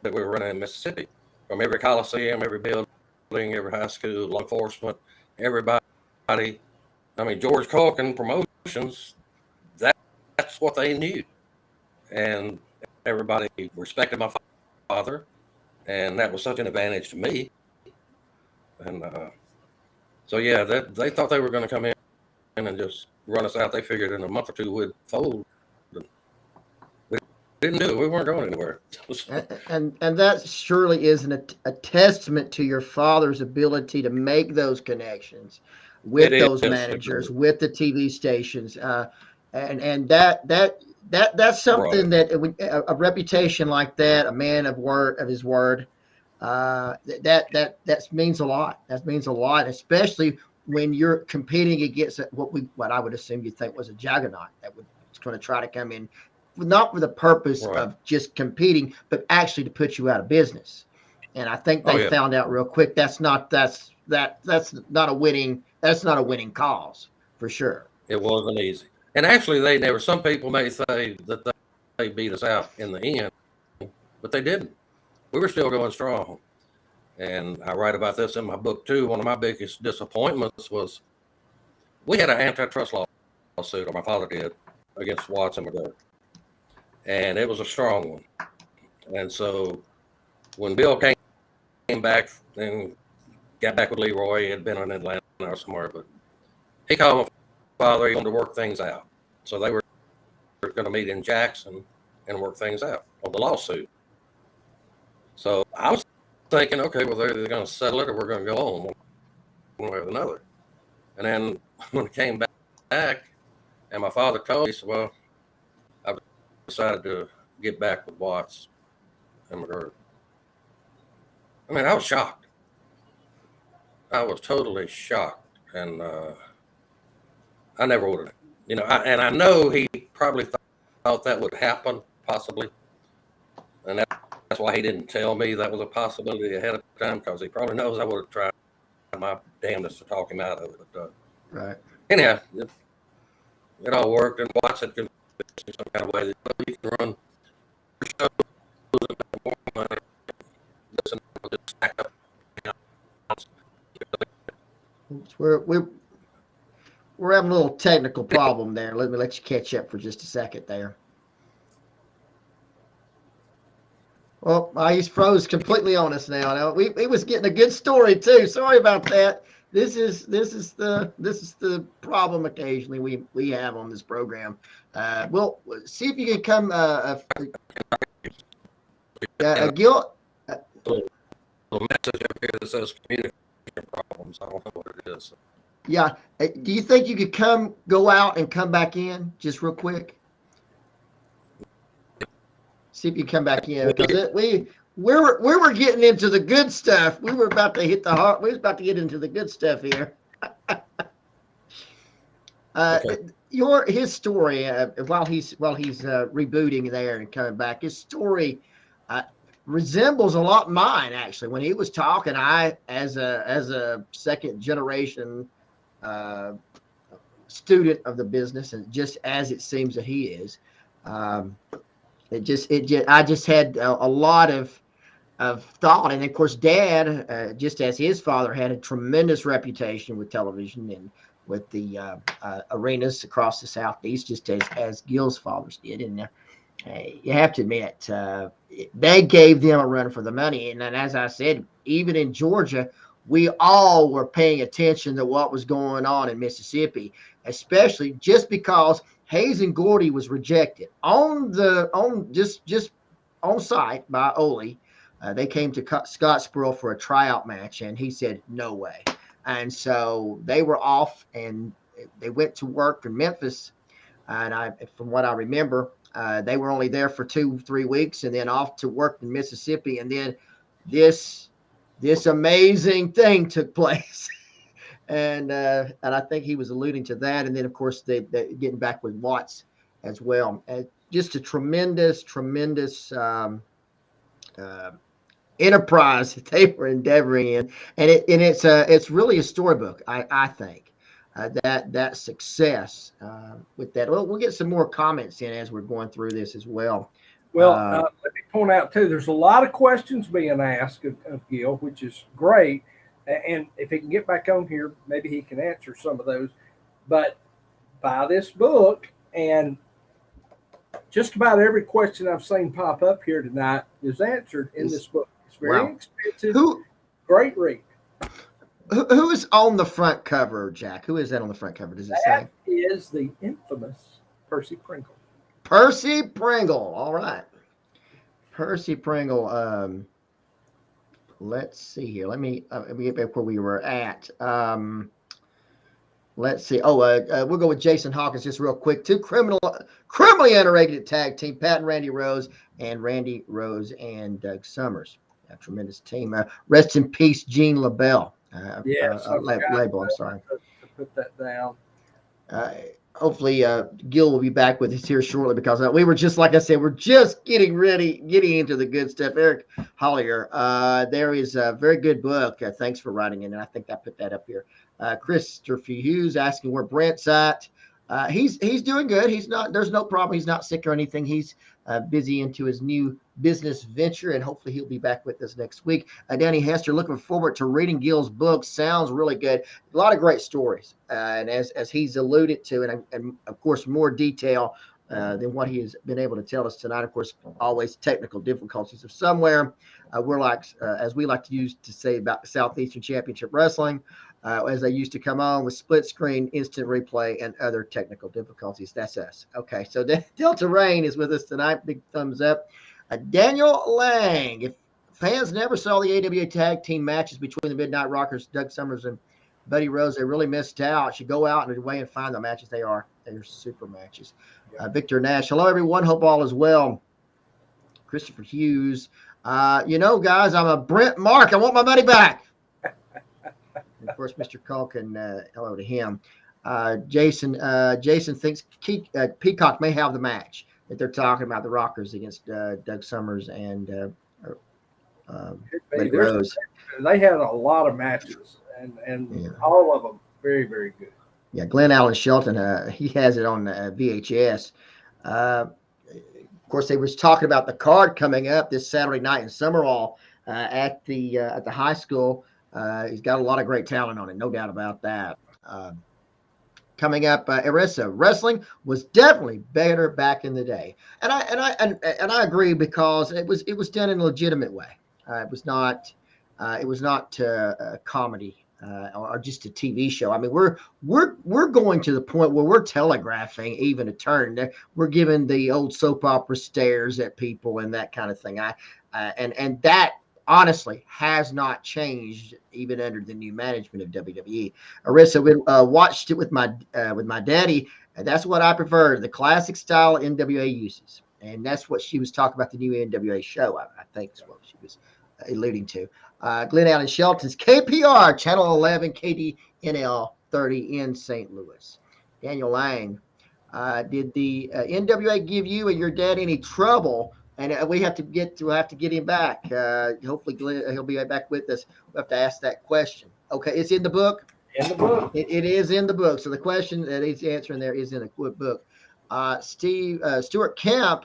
that we were running in Mississippi, from every coliseum, every building, every high school, law enforcement, everybody. I mean, George Culkin promotions. That's what they knew, and everybody respected my father, and that was such an advantage to me. And so, yeah, they thought they were going to come in and just run us out. They figured in a month or two we'd fold. We didn't do it. We weren't going anywhere. And that surely is a testament to your father's ability to make those connections with It those is managers, with the TV stations, and that's something right. that a reputation like that, a man of his word, that means a lot. That means a lot, especially when you're competing against what I would assume you think was a juggernaut that was going to try to come in, not for the purpose Right. of just competing, but actually to put you out of business. And I think Oh, they yeah. found out real quick that's not a winning cause for sure. It wasn't easy. And actually, some people may say that they beat us out in the end, but they didn't. We were still going strong. And I write about this in my book, too. One of my biggest disappointments was we had an antitrust lawsuit, or my father did, against Watts and McGirt. And it was a strong one. And so when Bill came back and got back with Leroy, he had been in Atlanta or somewhere, but he called my father. He wanted to work things out. So they were going to meet in Jackson and work things out on the lawsuit. So I was thinking, okay, well, they're going to settle it or we're going to go on one way or another. And then when it came back and my father told me, he said, well, I've decided to get back with Watts and McGirt. I mean, I was shocked. I was totally shocked. And I never would have. And I know he probably thought that would happen, possibly. And that's why he didn't tell me that was a possibility ahead of time, because he probably knows I would have tried my damnedest to talk him out of it. But, Right. anyhow, it all worked, and Watts had convinced me some kind of way that you can run shows and make more money. Listen, just stack up. We're having a little technical problem there. Let me let you catch up for just a second there. Well, he's froze completely on us now. Now we was getting a good story too. Sorry about that. This is the problem occasionally we have on this program. We'll see if you can come. Gil. Little message up here that says communication problems. I don't know what it is. Yeah. Do you think you could go out and come back in just real quick? See if you come back in, because we were getting into the good stuff. We were about to hit the heart. We was about to get into the good stuff here. Okay. His story while he's rebooting there and coming back, his story resembles a lot mine actually. When he was talking, I as a second generation student of the business, and just as it seems that he is. I just had a lot of thought, and of course, Dad, just as his father had a tremendous reputation with television and with the arenas across the Southeast, just as Gil's fathers did, and you have to admit, they gave them a run for the money, and then, as I said, even in Georgia, we all were paying attention to what was going on in Mississippi, especially just because Hayes and Gordy was rejected on site by Ole. They came to Scottsboro for a tryout match, and he said no way. And so they were off, and they went to work in Memphis. And from what I remember, They were only there for 2-3 weeks and then off to work in Mississippi. And then this amazing thing took place. And I think he was alluding to that. And then, of course, they getting back with Watts as well. Just a tremendous enterprise that they were endeavoring in, and it's really a storybook. I think that success with that. Well, we'll get some more comments in as we're going through this as well. Well, let me point out too, there's a lot of questions being asked of Gil, which is great. And if he can get back on here, maybe he can answer some of those. But buy this book, and just about every question I've seen pop up here tonight is answered in this book. It's very expensive. Great read. Who is on the front cover, Jack? Who is that on the front cover? Does it say? That is the infamous Percy Pringle. Percy Pringle. All right. Percy Pringle. Let's see here. Let me get back where we were at. Let's see. We'll go with Jason Hawkins just real quick. Two criminally underrated tag team, Pat and Randy Rose, and Randy Rose and Doug Summers. A tremendous team. Rest in peace, Gene LaBelle. Label. I'm sorry. To put that down. Hopefully, Gil will be back with us here shortly because we were just, like I said, we're just getting into the good stuff. Eric Hollier, there is a very good book. Thanks for writing it, and I think I put that up here. Christopher Hughes asking where Brent's at. He's doing good. He's not. There's no problem. He's not sick or anything. He's busy into his new business venture, and hopefully he'll be back with us next week. Danny Hester, looking forward to reading Gil's book. Sounds really good. A lot of great stories, and as he's alluded to, and of course more detail than what he has been able to tell us tonight. Of course, always technical difficulties of somewhere. We're like, as we like to use to say about the Southeastern Championship Wrestling, as they used to come on with split screen, instant replay, and other technical difficulties. That's us. Okay, so Delta Rain is with us tonight. Big thumbs up. Daniel Lang. If fans never saw the AWA tag team matches between the Midnight Rockers, Doug Summers and Buddy Rose, they really missed out. Should go out and away and find the matches. They're super matches. Victor Nash. Hello, everyone. Hope all is well. Christopher Hughes. Guys, I'm a Brent Mark. I want my money back. And of course, Mr. Culkin, hello to him. Jason thinks Peacock may have the match that they're talking about, the Rockers against Doug Summers and Rose. They had a lot of matches, and all of them very, very good. Yeah, Glenn Allen Shelton, he has it on VHS. Of course, they was talking about the card coming up this Saturday night in Summerall at the high school. He's got a lot of great talent on it, no doubt about that. Coming up, Arisa, wrestling was definitely better back in the day, and I agree because it was done in a legitimate way. It was not a comedy or just a TV show. I mean, we're going to the point where we're telegraphing even a turn. We're giving the old soap opera stares at people and that kind of thing. And that honestly has not changed even under the new management of WWE. Arisa, we watched it with my daddy, and that's what I prefer, the classic style NWA uses. And that's what she was talking about, the new NWA show, I think is what she was alluding to. Glenn Allen Shelton's KPR, Channel 11, KDNL 30 in St. Louis. Daniel Lang, did the NWA give you and your dad any trouble? And we'll have to get him back. Hopefully, Glenn, he'll be right back with us. We'll have to ask that question. Okay, it's in the book? In the book. It is in the book. So the question that he's answering there is in the book. Stuart Kemp,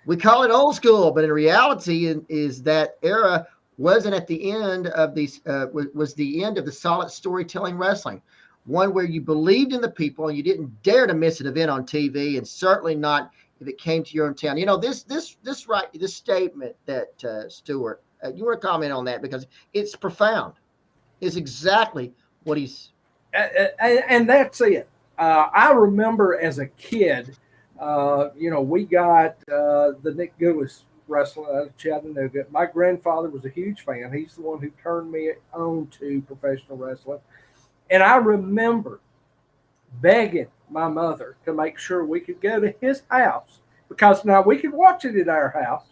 we call it old school, but in reality is that era wasn't at the end of these, was the end of the solid storytelling wrestling. One where you believed in the people and you didn't dare to miss an event on TV, and certainly not if it came to your own town. This statement that Stuart, you want to comment on that because it's profound. It's exactly what he's. And that's it. I remember as a kid, we got the Nick Gillis wrestling out of Chattanooga. My grandfather was a huge fan. He's the one who turned me on to professional wrestling. And I remember begging my mother to make sure we could go to his house because now we could watch it at our house,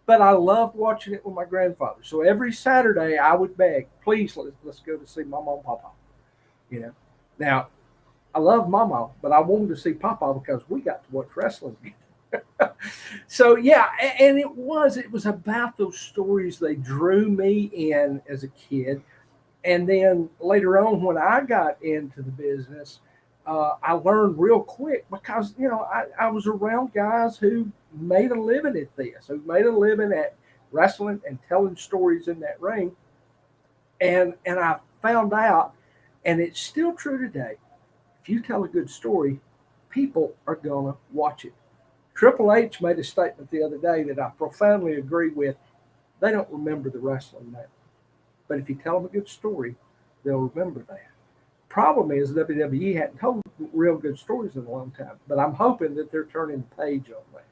but I loved watching it with my grandfather. So every Saturday I would beg, please let's go to see Mama and Papa. You know, now I love Mama, but I wanted to see Papa because we got to watch wrestling. So yeah, and it was about those stories. They drew me in as a kid, and then later on when I got into the business, I learned real quick because I was around guys who made a living at this, who made a living at wrestling and telling stories in that ring, and I found out, and it's still true today. If you tell a good story, people are gonna watch it. Triple H made a statement the other day that I profoundly agree with. They don't remember the wrestling now, but if you tell them a good story, they'll remember that. Problem is WWE hadn't told real good stories in a long time, but I'm hoping that they're turning the page on that.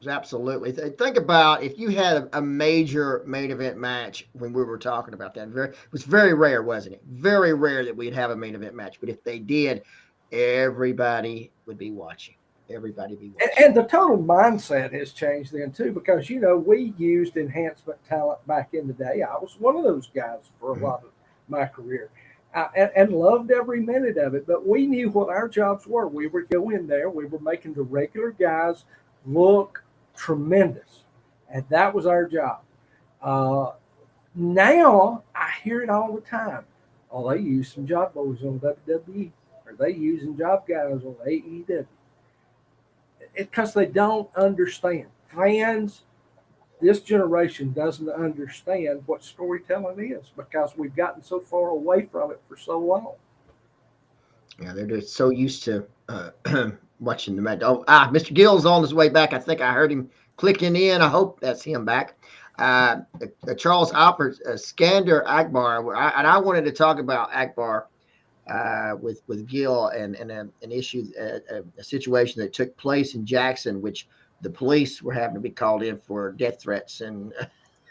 Absolutely. Think about if you had a major main event match when we were talking about that. It was very rare, wasn't it? Very rare that we'd have a main event match. But if they did, everybody would be watching. Everybody be watching. And the total mindset has changed then too, because we used enhancement talent back in the day. I was one of those guys for a lot of my career, and loved every minute of it. But we knew what our jobs were. We were going there. We were making the regular guys look tremendous, and that was our job. Now I hear it all the time. Oh, they use some job boys on WWE, or they using job guys on AEW. Because they don't understand. Fans, this generation doesn't understand what storytelling is because we've gotten so far away from it for so long. Yeah, they're just so used to watching the match. Oh, Mr. Gill's on his way back. I think I heard him clicking in. I hope that's him back. Charles Alpert, Skander Akbar, and I wanted to talk about Akbar with Gil and an issue, a situation that took place in Jackson, which the police were having to be called in for death threats and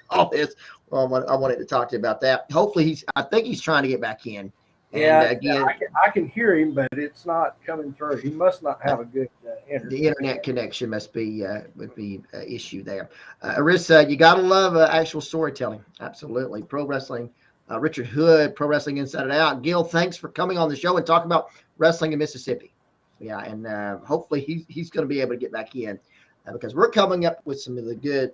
all this. Well, I wanted to talk to you about that. Hopefully, I think he's trying to get back in. And again, I can hear him, but it's not coming through. He must not have a good internet. The internet connection must be would be an issue there. Arissa, you gotta love actual storytelling. Absolutely, pro wrestling. Richard Hood, Pro Wrestling Inside and Out. Gil, thanks for coming on the show and talking about wrestling in Mississippi. Yeah, and hopefully he's going to be able to get back in because we're coming up with some of the good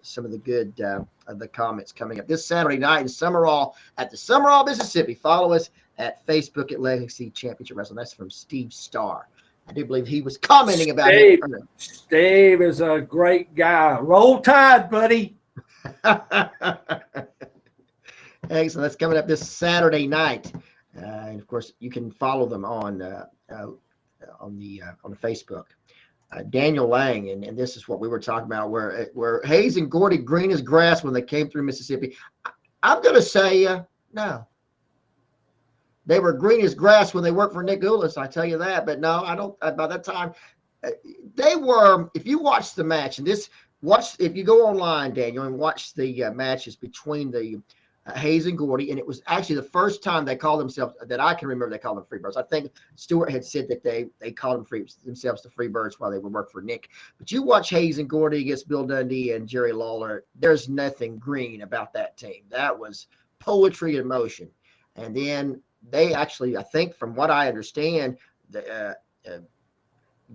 of the comments coming up this Saturday night in Summerall at the Summerall, Mississippi. Follow us at Facebook at Legacy Championship Wrestling. That's from Steve Starr. I do believe he was commenting about it. Steve is a great guy. Roll Tide, buddy. Excellent. That's coming up this Saturday night, and of course you can follow them on the Facebook. Daniel Lang, and this is what we were talking about, where Hayes and Gordy green as grass when they came through Mississippi. I'm going to say no. They were green as grass when they worked for Nick Ulis, I tell you that. But no, I don't. By that time, they were. If you watch the match, and if you go online, Daniel, and watch the matches between the Hayes and Gordy, and it was actually the first time they called themselves, that I can remember, they called them Freebirds. I think Stewart had said that they called themselves the Freebirds while they were working for Nick. But you watch Hayes and Gordy against Bill Dundee and Jerry Lawler, there's nothing green about that team. That was poetry in motion. And then they actually, I think from what I understand,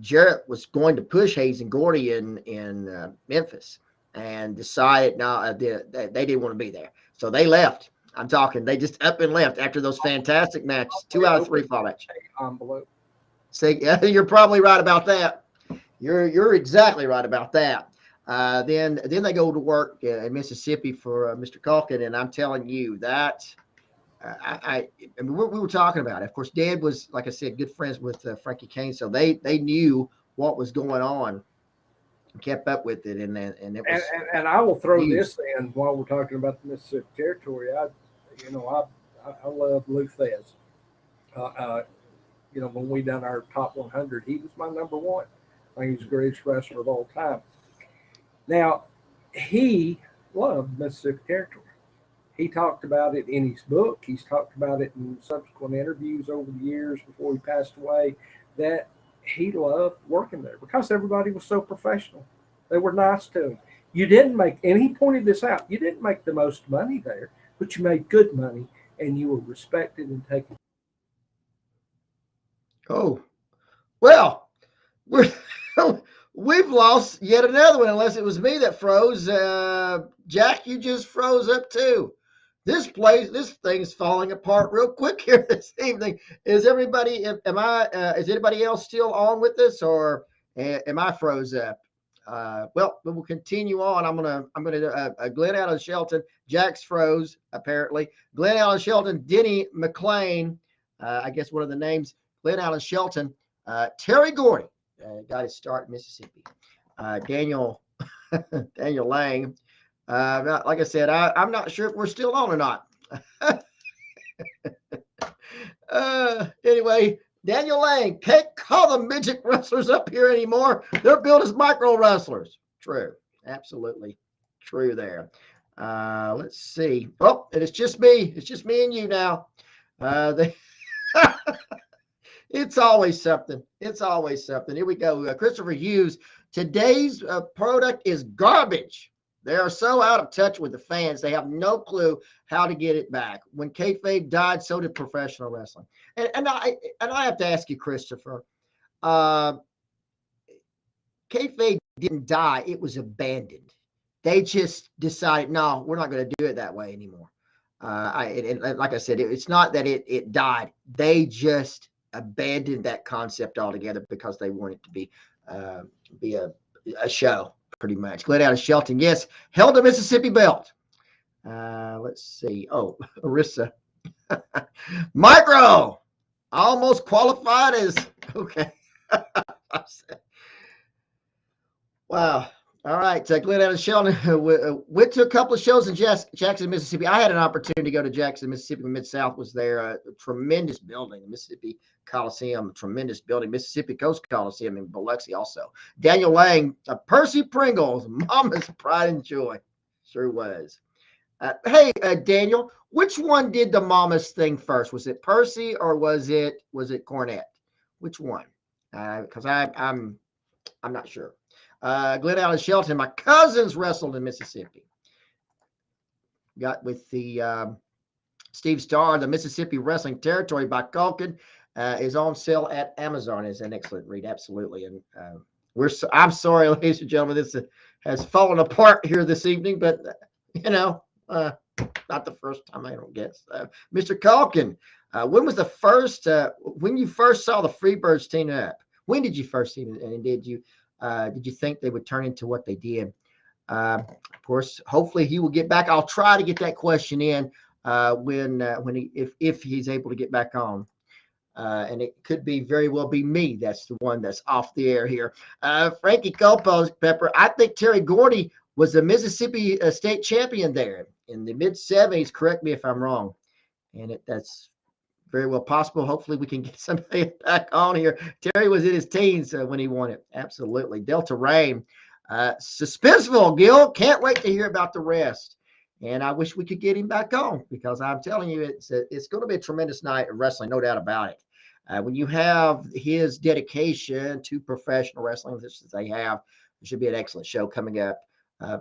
Jarrett was going to push Hayes and Gordy in Memphis and decided they didn't want to be there. So they left. I'm talking. They just up and left after those fantastic matches. 2 out of 3 fall match. See, you're probably right about that. You're exactly right about that. Then they go to work in Mississippi for Mr. Culkin, and I'm telling you that I mean, we were talking about it. Of course, Dad was, like I said, good friends with Frankie Kane, so they knew what was going on. Kept up with it, and it was. And I will throw this in while we're talking about the Mississippi Territory. I love Lou Thez. When we done our top 100, he was my number one. I think he's the greatest wrestler of all time. Now, he loved Mississippi Territory. He talked about it in his book. He's talked about it in subsequent interviews over the years before he passed away. That he loved working there because everybody was so professional. They were nice to him. You didn't make, and he pointed this out, you didn't make the most money there, but you made good money and you were respected and taken. Oh, well, we're we've lost yet another one, unless it was me that froze. Jack, you just froze up too. This thing's falling apart real quick here this evening. Is everybody? Is anybody else still on with us, or am I froze up? Well, we'll continue on. I'm gonna Glenn out of Shelton. Jack's froze apparently. Glenn out of Shelton. Denny McLean. I guess one of the names. Glenn out of Shelton. Terry Gordy got his start in Mississippi. Daniel Lang. Like I said, I'm not sure if we're still on or not. Anyway, Daniel Lang can't call the midget wrestlers up here anymore. They're billed as micro wrestlers. True. Absolutely true there. Let's see. Oh, and it's just me. It's just me and you now. It's always something. It's always something. Here we go. Christopher Hughes. Today's product is garbage. They are so out of touch with the fans. They have no clue how to get it back. When kayfabe died, so did professional wrestling. And I have to ask you, Christopher. Kayfabe didn't die. It was abandoned. They just decided, no, we're not going to do it that way anymore. Like I said, it's not that it died. They just abandoned that concept altogether because they want it to be a show, pretty much. Glenn out of Shelton, yes, held a Mississippi belt. Let's see. Oh, Arissa. Micro, almost qualified as, okay. Wow. All right, Glenn out of Shelton went to a couple of shows in Jackson, Mississippi. I had an opportunity to go to Jackson, Mississippi. Mid-South was there. A tremendous building, Mississippi Coliseum, tremendous building. Mississippi Coast Coliseum in Biloxi also. Daniel Lang, Percy Pringles, Mama's pride and joy. Sure was. Hey, Daniel, which one did the Mama's thing first? Was it Percy or was it Cornette? Which one? Because I'm not sure. Glenn out of Shelton. My cousins wrestled in Mississippi. Got with the Steve Starr, the Mississippi Wrestling Territory by Culkin is on sale at Amazon. Is an excellent read, absolutely. And I'm sorry, ladies and gentlemen, this has fallen apart here this evening, but not the first time, I don't guess. Mr. Culkin, when was the first when you first saw the Freebirds team up? When did you first see them, and did you think they would turn into what they did? Of course, hopefully he will get back. I'll try to get that question in if he's able to get back on. And it could very well be me. That's the one that's off the air here. Frankie Culpepper. I think Terry Gordy was the Mississippi state champion there in the mid-'70s. Correct me if I'm wrong. And that's very well possible. Hopefully we can get somebody back on here. Terry was in his teens when he won it. Absolutely. Delta Rain. Suspenseful, Gil. Can't wait to hear about the rest. And I wish we could get him back on because I'm telling you, it's going to be a tremendous night of wrestling, no doubt about it. When you have his dedication to professional wrestling, just as they have, there should be an excellent show coming up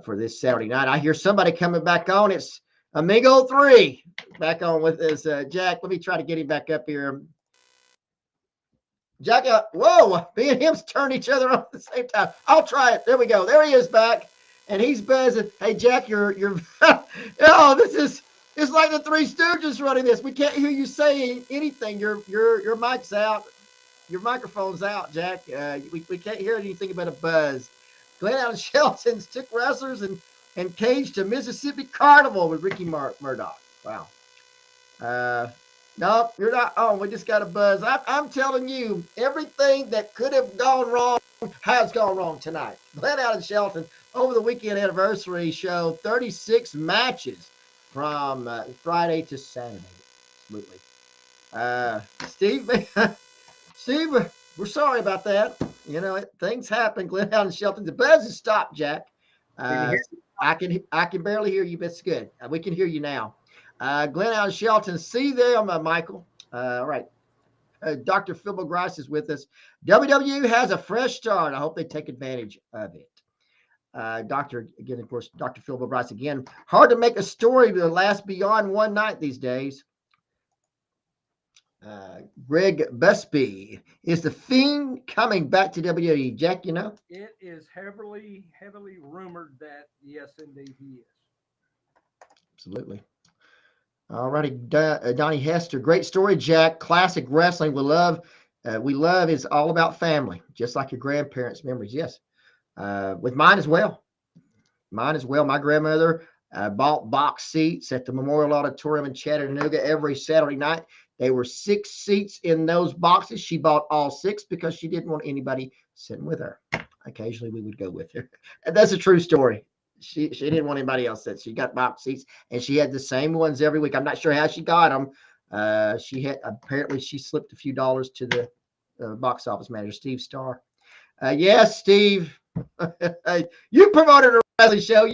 for this Saturday night. I hear somebody coming back on. It's Amigo 3 back on with us. Jack, let me try to get him back up here. Jack, whoa, me and him's turned each other on at the same time. I'll try it. There we go. There he is back. And he's buzzing. Hey, Jack, you're it's like the Three Stooges running this. We can't hear you say anything. Your mic's out. Your microphone's out, Jack. We can't hear anything but a buzz. Glenn out of Shelton's took wrestlers and caged to Mississippi Carnival with Ricky Murdoch. Wow. No, you're not on. We just got a buzz. I'm telling you, everything that could have gone wrong has gone wrong tonight. Glenn out of Shelton over the weekend anniversary show, 36 matches from Friday to Saturday. Absolutely. Steve, we're sorry about that. Things happen. Glenn out of Shelton. The buzz has stopped, Jack. I can barely hear you, but it's good. We can hear you now. Glenn out of Shelton. See them, Michael. All right. Dr. Phil Grice is with us. WWE has a fresh start. I hope they take advantage of it. Dr. Again, of course, Dr. Phil Grice again. Hard to make a story that lasts beyond one night these days. Greg Busby, is the Fiend coming back to WWE? Jack, you know? It is heavily rumored that yes, indeed, he is. Absolutely. All righty, Donnie Hester, great story, Jack. Classic wrestling. We love is all about family, just like your grandparents' memories. Yes, with mine as well. Mine as well. My grandmother bought box seats at the Memorial Auditorium in Chattanooga every Saturday night. There were 6 seats in those boxes. She bought all 6 because she didn't want anybody sitting with her. Occasionally, we would go with her. And that's a true story. She didn't want anybody else that she got box seats, and she had the same ones every week. I'm not sure how she got them. She slipped a few dollars to the box office manager, Steve Starr. Yes, Steve, you promoted a wrestling show.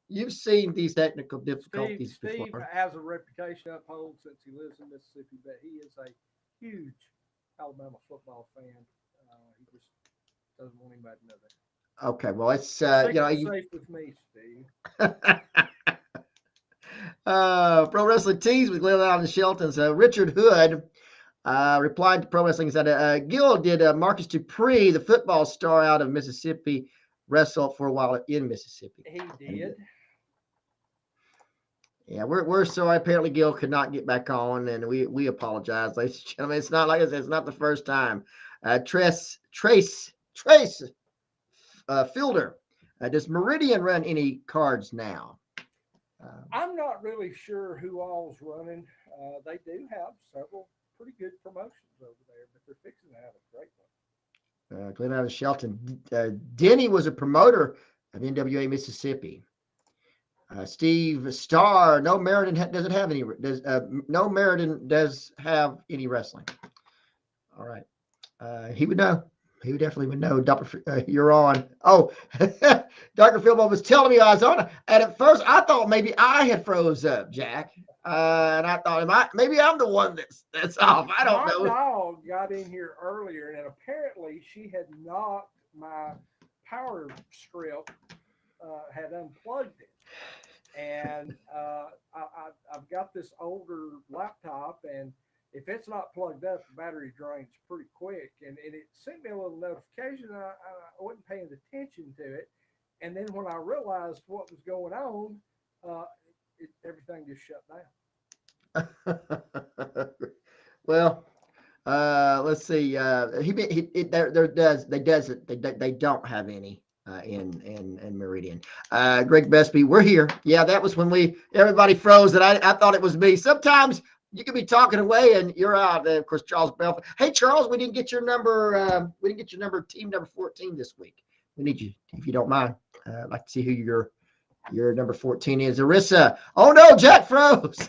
You've seen these technical difficulties Steve before. has a reputation uphold since he lives in Mississippi, but he is a huge Alabama football fan. He just doesn't want anybody to know that. Okay, well, it's safe with me, Steve. Pro Wrestling Tees with Glenn Allen Shelton's Richard Hood replied to Pro Wrestling and said, Gil, did Marcus Dupree, the football star out of Mississippi, wrestle for a while in Mississippi? He did. Yeah, we're sorry. Apparently, Gil could not get back on, and we apologize, ladies and gentlemen. It's not like I said, it's not the first time. Trace Fielder, does Meridian run any cards now? I'm not really sure who all's running. They do have several pretty good promotions over there, but they're fixing to have a great one. Glenn out of Shelton. Denny was a promoter of NWA Mississippi. Steve Starr, no Meriden doesn't have any. No Meriden does have any wrestling. All right, he would know. He definitely would know. Dr. You're on. Oh, Dr. Philbo was telling me I was on. And at first, I thought maybe I had froze up, Jack. And I thought, maybe I'm the one that's off. I don't know. My dog got in here earlier, and apparently she had knocked my power strip, had unplugged it. And I've got this older laptop, and if it's not plugged up, the battery drains pretty quick. And it sent me a little notification. I wasn't paying attention to it. And then when I realized what was going on, everything just shut down. Well, let's see. They don't have any in Meridian. Greg Besby, we're here. Yeah, that was when everybody froze, and I thought it was me. Sometimes you could be talking away and you're out. Of course, Charles Belford. Hey, Charles, we didn't get your number. Team number 14 this week. We need you, if you don't mind. I'd like to see who your number 14 is. Arissa. Oh no, Jack froze.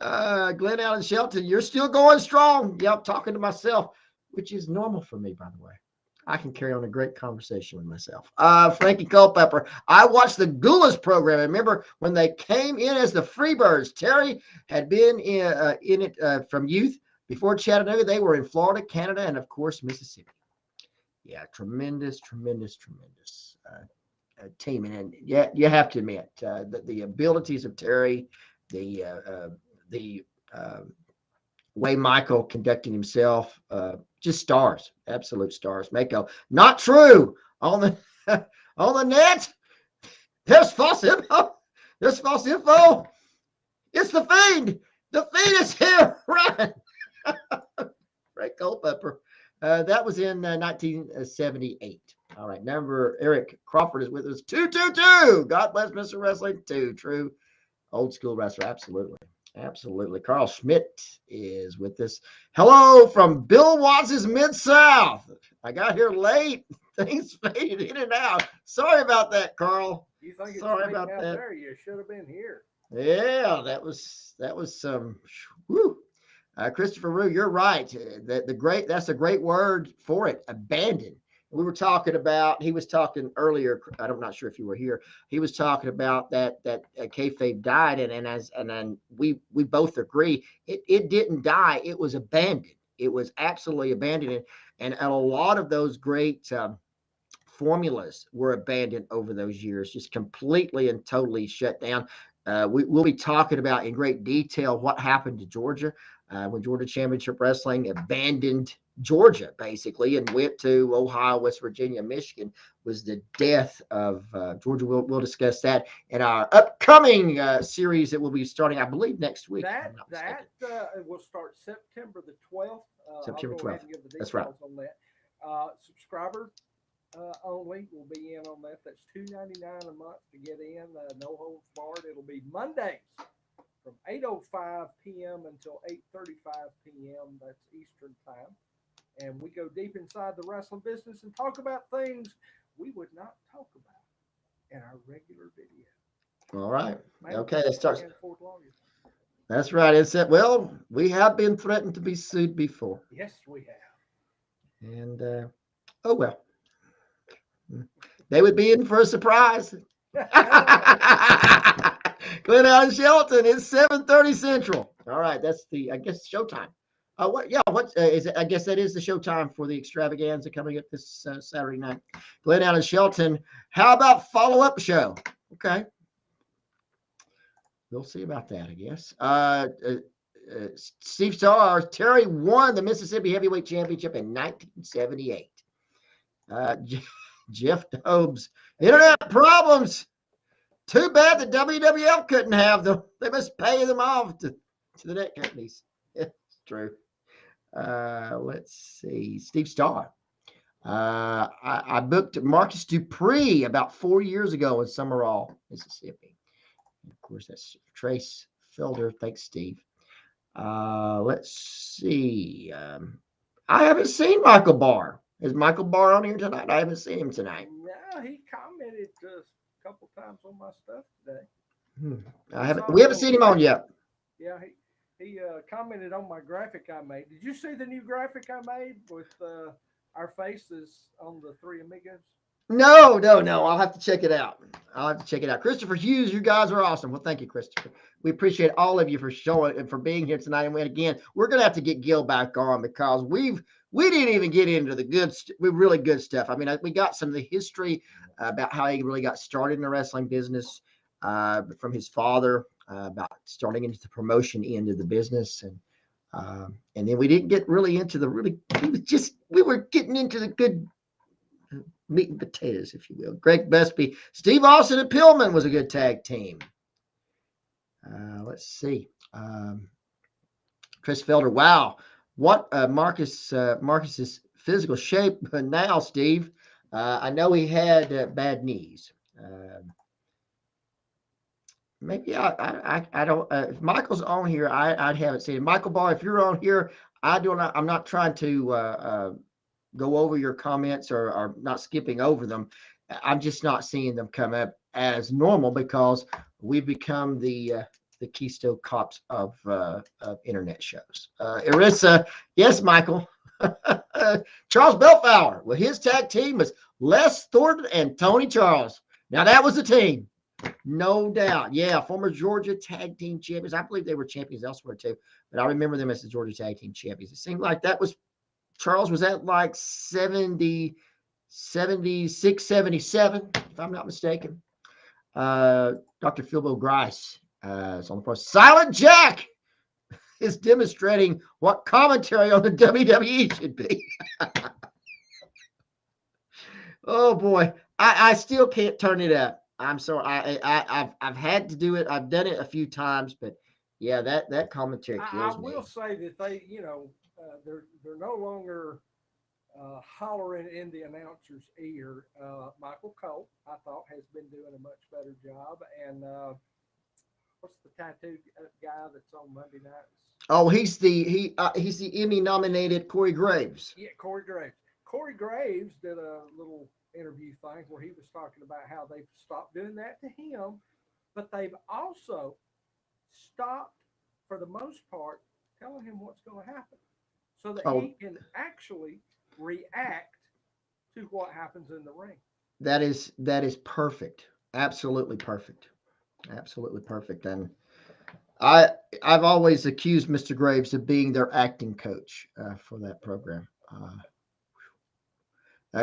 Glenn Allen Shelton, you're still going strong. Yep, talking to myself, which is normal for me, by the way. I can carry on a great conversation with myself. Frankie Culpepper, I watched the Goulas program. I remember when they came in as the Freebirds. Terry had been in it from youth. Before Chattanooga, they were in Florida, Canada, and, of course, Mississippi. Yeah, tremendous team. And yeah, you have to admit that the abilities of Terry, the way Michael conducted himself, just stars, absolute stars. Mako, not true on the net. There's false info. It's the Fiend. The Fiend is here. Run. Frank Culpepper. That was in 1978. All right, Eric Crawford is with us. 222. God bless Mr. Wrestling. 2 true old school wrestler. Absolutely. Carl Schmidt is with us. Hello from Bill Watts' Mid-South. I got here late. Things faded in and out. Sorry about that, Carl. You think it's Sorry late about out that. there? You should have been here. Yeah, that was some whoo. Christopher Rue, you're right. That's a great word for it. Abandon. we were talking about, he was talking earlier, I'm not sure if you were here, he was talking about that kayfabe died, and then we both agree it didn't die, it was abandoned. It was absolutely abandoned, and a lot of those great formulas were abandoned over those years, just completely and totally shut down. We'll be talking about in great detail what happened to Georgia when Georgia Championship Wrestling abandoned Georgia, basically, and went to Ohio, West Virginia, Michigan, was the death of Georgia. We'll discuss that in our upcoming series that will be starting, I believe, next week. That will start September the 12th. September I'll go ahead 12th. and give the That's details right. on that. Subscriber only will be in on that. That's $2.99 a month to get in. No holds barred. It'll be Mondays from 8:05 p.m. until 8:35 p.m. That's Eastern time. And we go deep inside the wrestling business and talk about things we would not talk about in our regular video. All right. Man, Okay, that starts. Fort Lauderdale. That's right. It's that. Well, we have been threatened to be sued before. Yes, we have. And oh well, they would be in for a surprise. Glen Allen Shelton. It's 7:30 Central. All right, that's the, I guess, showtime. What? Yeah, what is it? I guess that is the showtime for the extravaganza coming up this Saturday night. Glen Allen Shelton. How about follow-up show? Okay, we'll see about that, I guess. Steve Starr, Terry won the Mississippi Heavyweight Championship in 1978. Jeff Dobbs, internet problems. Too bad the WWF couldn't have them. They must pay them off to the net companies. It's true. Let's see. Steve Starr. I booked Marcus Dupree about 4 years ago in Summerall, Mississippi. And of course, that's Trace Felder. Thanks, Steve. Let's see. I haven't seen Michael Barr. Is Michael Barr on here tonight? I haven't seen him tonight. No, he commented a couple times on my stuff today. We haven't seen him on yet. Yeah, he commented on my graphic I made. Did you see the new graphic I made with our faces on the Three Amigos? No. I'll have to check it out. Christopher Hughes, you guys are awesome. Well, thank you, Christopher. We appreciate all of you for showing and for being here tonight. And again, we're going to have to get Gil back on because we didn't even get into the really good stuff. I mean, we got some of the history about how he really got started in the wrestling business from his father, about starting into the promotion end of the business. And then we didn't get really into we were getting into the good meat and potatoes, if you will. Greg Busby, Steve Austin and Pillman was a good tag team. Let's see. Chris Felder, wow. What Marcus's physical shape now, Steve. I know he had bad knees. Maybe I don't. If Michael's on here, I'd haven't seen him. Michael Barr, if you're on here, I'm not trying to go over your comments or not skipping over them. I'm just not seeing them come up as normal because we've become the Keystone Cops of internet shows. Erissa, yes, Michael. Charles Belflower. Well, his tag team was Les Thornton and Tony Charles. Now that was a team, no doubt. Yeah, former Georgia tag team champions. I believe they were champions elsewhere too, but I remember them as the Georgia tag team champions. It seemed like that was Charles was at like 70, 76, 77, if I'm not mistaken. Dr. Philbo Grice is on the post. Silent Jack is demonstrating what commentary on the WWE should be. Oh boy, I still can't turn it up. I'm sorry. I've had to do it. I've done it a few times, but yeah, that commentary kills me. I will say that they, they're no longer hollering in the announcer's ear. Michael Cole, I thought, has been doing a much better job. And what's the tattoo guy that's on Monday nights? Oh, he's the Emmy nominated Corey Graves. Yeah, Corey Graves. Corey Graves did a little interview thing where he was talking about how they've stopped doing that to him, but they've also stopped, for the most part, telling him what's going to happen so that he can actually react to what happens in the ring. That is perfect. Absolutely perfect. Absolutely perfect. And I've always accused Mr. Graves of being their acting coach for that program.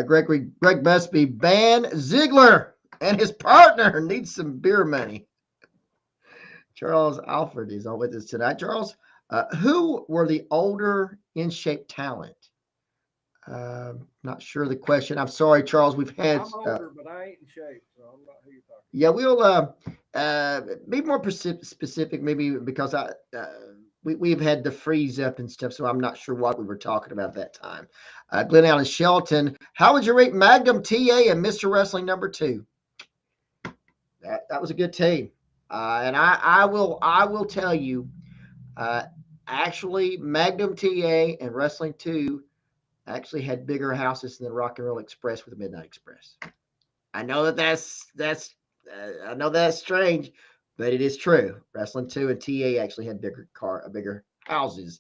Greg Busby, ban Ziegler and his partner needs some beer money. Charles Alford is on with us tonight. Charles, who were the older in shape talent? Not sure the question. I'm sorry, Charles. We've had. I'm older, but I ain't in shape, so I'm not who you're talking. Yeah, we'll be more specific, maybe because we've had to freeze up and stuff, so I'm not sure what we were talking about at that time. Glenn Allen Shelton, how would you rate Magnum TA and Mr. Wrestling number 2? That was a good team, and I will tell you, actually Magnum TA and Wrestling 2 actually had bigger houses than the Rock and Roll Express with the Midnight Express. I know that's I know that's strange, but it is true. Wrestling 2 and TA actually had bigger houses.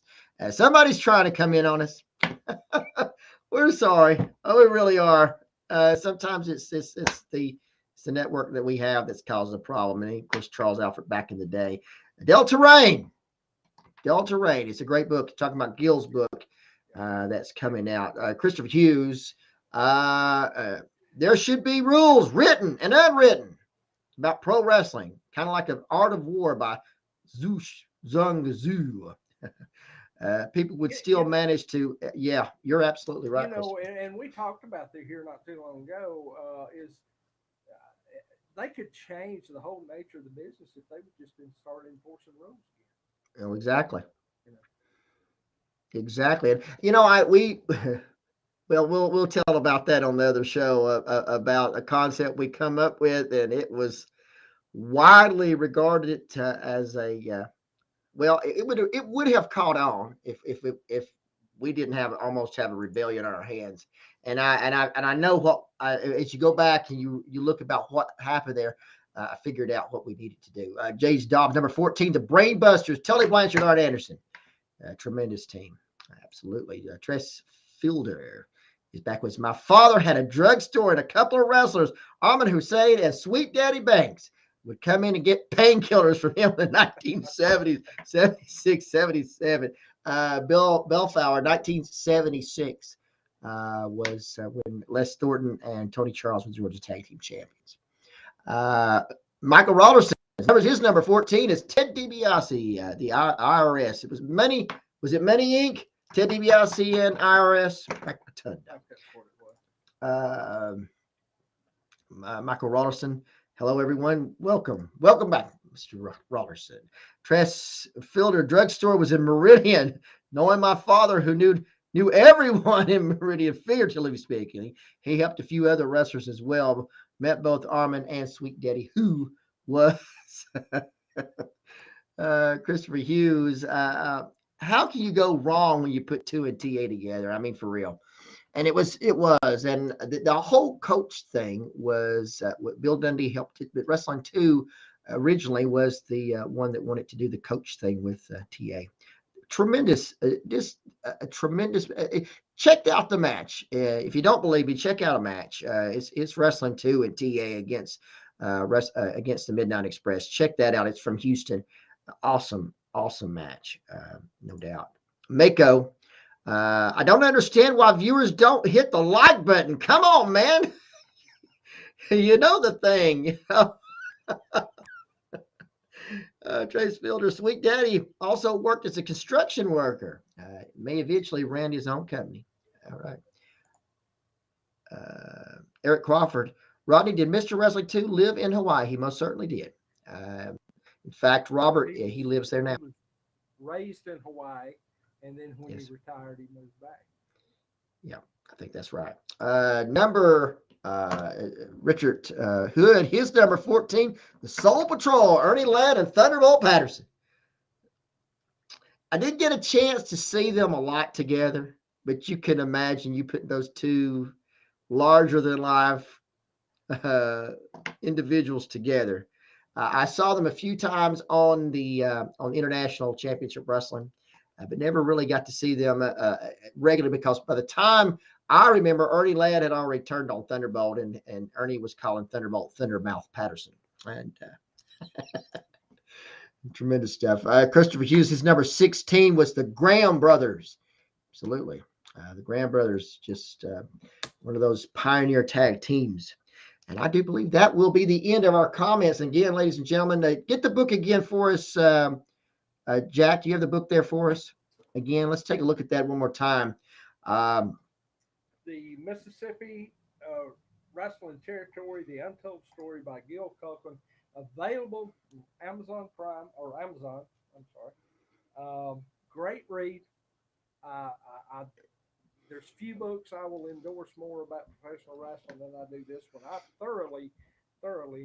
Somebody's trying to come in on us. We're sorry. Oh, we really are. Sometimes it's the network that we have that's causing a problem. And of course, Charles Alford back in the day. Delta Rain. It's a great book. Talking about Gil's book that's coming out. Christopher Hughes. There should be rules, written and unwritten, about pro wrestling, kind of like an Art of War by Zung Zhu. People would still manage to, yeah, you're absolutely right. You know, and we talked about that here not too long ago, they could change the whole nature of the business if they would just start enforcing rules again. Oh, exactly. You know. Exactly. And, well, we'll tell about that on the other show about a concept we come up with, and it was widely regarded as a well, it would have caught on if we didn't have a rebellion on our hands. And I know what as you go back and you look about what happened there, I figured out what we needed to do. Jay's Dobbs, number 14, the Brain Busters, Tully Blanchard, Art Anderson, tremendous team, absolutely. Tress Fielder is back with us. My father had a drugstore and a couple of wrestlers, Ahmed Hussein and Sweet Daddy Banks, would come in and get painkillers from him in the 1970s, 76, 77. Bill Bellflower, 1976, was when Les Thornton and Tony Charles were Georgia Tag Team Champions. Michael Rollerson, his number 14 is Ted DiBiase, the IRS. It was Money. Was it Money Inc.? Ted DiBiase and IRS. Michael Rollerson. Hello, everyone. Welcome back, Mr. Rollerson. Tress Fielder Drugstore was in Meridian. Knowing my father, who knew everyone in Meridian, figuratively speaking, he helped a few other wrestlers as well. Met both Armin and Sweet Daddy, who was Christopher Hughes. How can you go wrong when you put 2 and TA together? I mean, for real. And it was, and the whole coach thing was what Bill Dundee helped it. But Wrestling 2 originally was the one that wanted to do the coach thing with TA. Tremendous, just a tremendous. Check out the match. If you don't believe me, check out a match. It's Wrestling 2 and TA against the Midnight Express. Check that out. It's from Houston. Awesome match, no doubt. Mako. I don't understand why viewers don't hit the like button. Come on, man. You know the thing. Trace Fielder, Sweet Daddy also worked as a construction worker. May eventually ran his own company. All right. Eric Crawford. Rodney, did Mr. Wrestling 2 live in Hawaii? He most certainly did. In fact, Robert, he lives there now. He was raised in Hawaii. And then when he retired, he moved back. Yeah, I think that's right. Richard Hood, his number 14, the Soul Patrol, Ernie Ladd and Thunderbolt Patterson. I didn't get a chance to see them a lot together, but you can imagine you put those two larger than life individuals together. I saw them a few times on the on International Championship Wrestling. But never really got to see them regularly because by the time I remember Ernie Ladd had already turned on Thunderbolt, and Ernie was calling Thunderbolt Thundermouth Patterson. And tremendous stuff. Christopher Hughes, his number 16 was the Graham brothers. Absolutely. The Graham brothers, just one of those pioneer tag teams. And I do believe that will be the end of our comments. And again, ladies and gentlemen, get the book again for us. Jack, do you have the book there for us? Again, let's take a look at that one more time. The Mississippi Wrestling Territory, The Untold Story by Gil Culkin, available from Amazon Prime, or Amazon, I'm sorry. Great read. There's few books I will endorse more about professional wrestling than I do this one. I thoroughly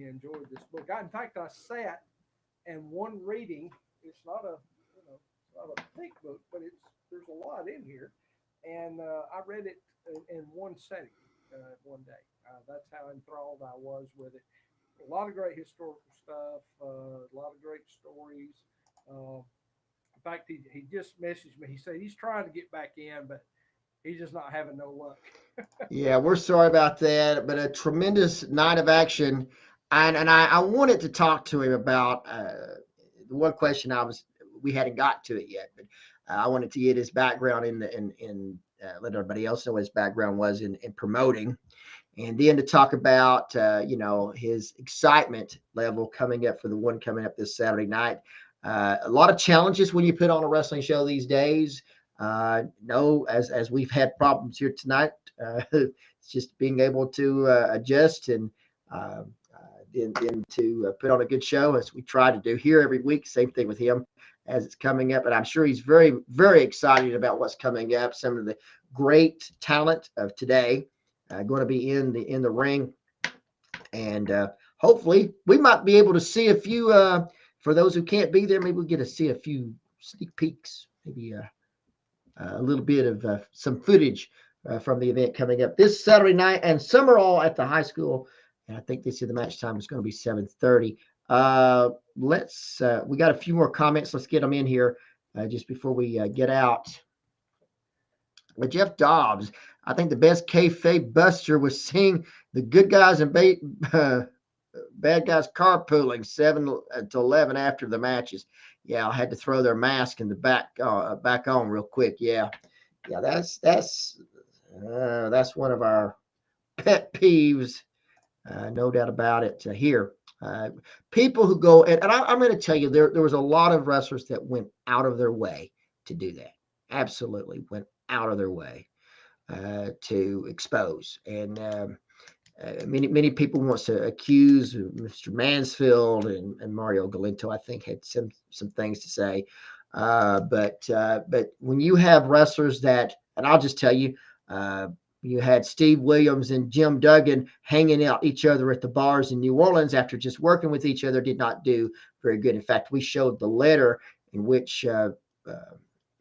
enjoyed this book. In fact, I sat and one reading. It's not a thick book, but there's a lot in here, and I read it in one setting one day. That's how enthralled I was with it. A lot of great historical stuff, a lot of great stories. In fact, he just messaged me. He said he's trying to get back in, but he's just not having no luck. Yeah, we're sorry about that, but a tremendous night of action. And I wanted to talk to him about the one question we hadn't got to it yet, but I wanted to get his background in let everybody else know what his background was in promoting. And then to talk about, his excitement level coming up for the one coming up this Saturday night. A lot of challenges when you put on a wrestling show these days. As we've had problems here tonight, it's just being able to adjust and to put on a good show as we try to do here every week. Same thing with him as it's coming up. And I'm sure he's very, very excited about what's coming up. Some of the great talent of today going to be in the ring. And hopefully we might be able to see a few, for those who can't be there, maybe we'll get to see a few sneak peeks, maybe a little bit of some footage from the event coming up this Saturday night. And some are all at the high school. And I think they said the match time is going to be 7:30. We got a few more comments. Let's get them in here just before we get out. But Jeff Dobbs, I think the best kayfabe buster was seeing the good guys and bad guys carpooling 7 to 11 after the matches. Yeah, I had to throw their mask in the back on real quick. Yeah, that's one of our pet peeves, no doubt about it. Here, people who go and I'm going to tell you, there was a lot of wrestlers that went out of their way to do that. Absolutely went out of their way to expose. And many people wants to accuse Mr. Mansfield and Mario Galinto, I think, had some things to say. But when you have wrestlers that, and I'll just tell you, you had Steve Williams and Jim Duggan hanging out each other at the bars in New Orleans after just working with each other did not do very good. In fact, we showed the letter in which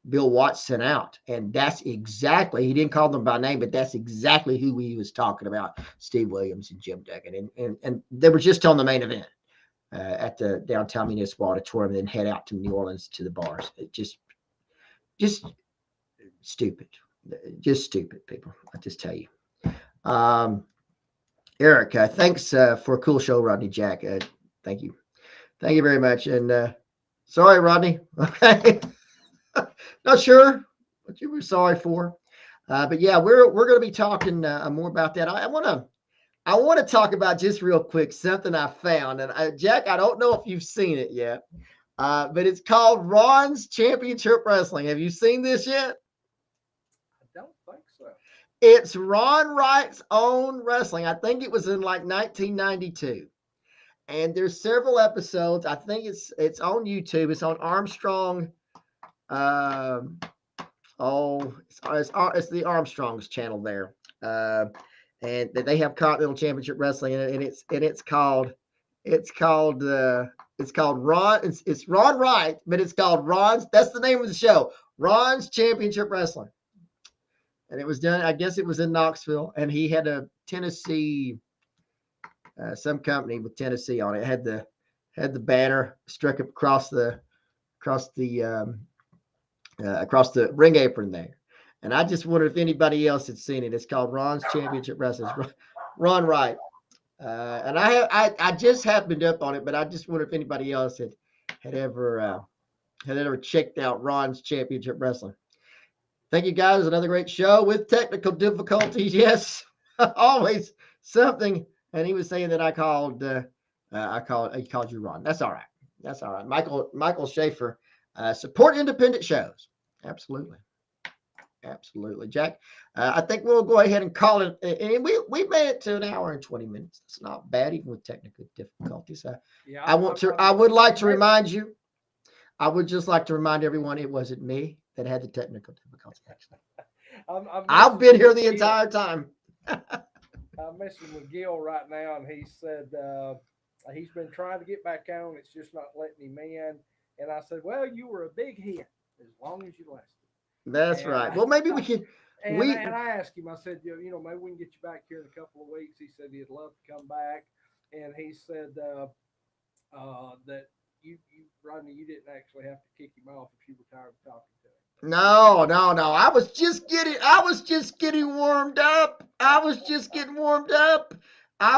Bill Watts sent out, and that's exactly, he didn't call them by name, but that's exactly who he was talking about, Steve Williams and Jim Duggan. And they were just on the main event at the downtown municipal auditorium, and then head out to New Orleans to the bars. It just stupid. Just stupid, people. I just tell you. Eric, thanks for a cool show, Rodney Jack. Thank you. Thank you very much. And sorry, Rodney. Okay. Not sure what you were sorry for. But yeah, we're going to be talking more about that. I want to talk about just real quick something I found. And Jack, I don't know if you've seen it yet, but it's called Ron's Championship Wrestling. Have you seen this yet? I don't think so. It's Ron Wright's own wrestling. I think it was in like 1992. And there's several episodes. I think it's on YouTube. It's on Armstrong. It's the Armstrong's channel there. And they have Continental Championship Wrestling, and it's called Ron. It's Ron Wright, but it's called Ron's. That's the name of the show, Ron's Championship Wrestling. And it was done, I guess it was in Knoxville, and he had a Tennessee, some company with Tennessee on it. It had the banner struck up across the ring apron there. And I just wonder if anybody else had seen it. It's called Ron's Championship Wrestling. Ron Wright. And I just happened up on it, but I just wonder if anybody else had ever checked out Ron's Championship Wrestling. Thank you guys. Another great show with technical difficulties. Yes, always something. And he was saying that he called you Ron. That's all right. That's all right. Michael Schaefer, support independent shows. Absolutely. Absolutely, Jack. I think we'll go ahead and call it. And we made it to an hour and 20 minutes. It's not bad, even with technical difficulties. I would like to remind you. I would just like to remind everyone it wasn't me that had the technical difficulties. I've been here the entire time. I'm messing with Gil right now, and he said he's been trying to get back on. It's just not letting him in. And I said, well, you were a big hit as long as you lasted. That's right. Well, maybe we can. And I asked him, I said, maybe we can get you back here in a couple of weeks. He said he'd love to come back. And he said that you, Rodney, you didn't actually have to kick him off if you were tired of talking to him. No. I was just getting warmed up. I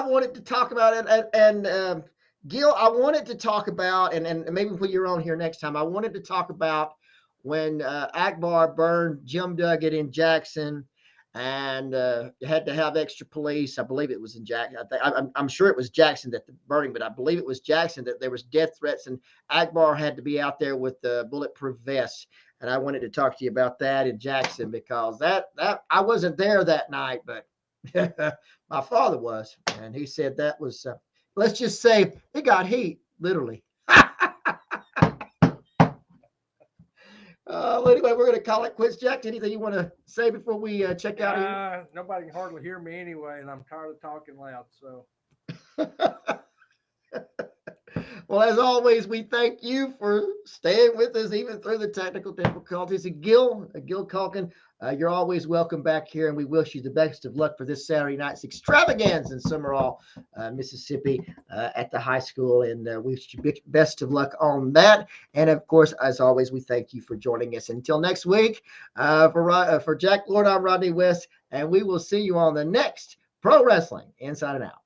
wanted to talk about it. And Gil, I wanted to talk about, and maybe when you're on here next time, I wanted to talk about when Akbar burned Jim Duggett in Jackson and had to have extra police. I believe it was in Jackson. I'm sure it was Jackson that the burning, but I believe it was Jackson that there was death threats and Akbar had to be out there with the bulletproof vests. And I wanted to talk to you about that in Jackson because that I wasn't there that night, but my father was. And he said that was, let's just say it got heat, literally. Anyway, we're going to call it quits. Jack, anything you want to say before we check out here? Nobody can hardly hear me anyway, and I'm tired of talking loud. So, well, as always, we thank you for staying with us even through the technical difficulties. And Gil Culkin, you're always welcome back here, and we wish you the best of luck for this Saturday night's extravaganza in Summerall, Mississippi, at the high school, and we wish you best of luck on that. And of course, as always, we thank you for joining us. Until next week, for Jack Lord, I'm Rodney West, and we will see you on the next Pro Wrestling Inside and Out.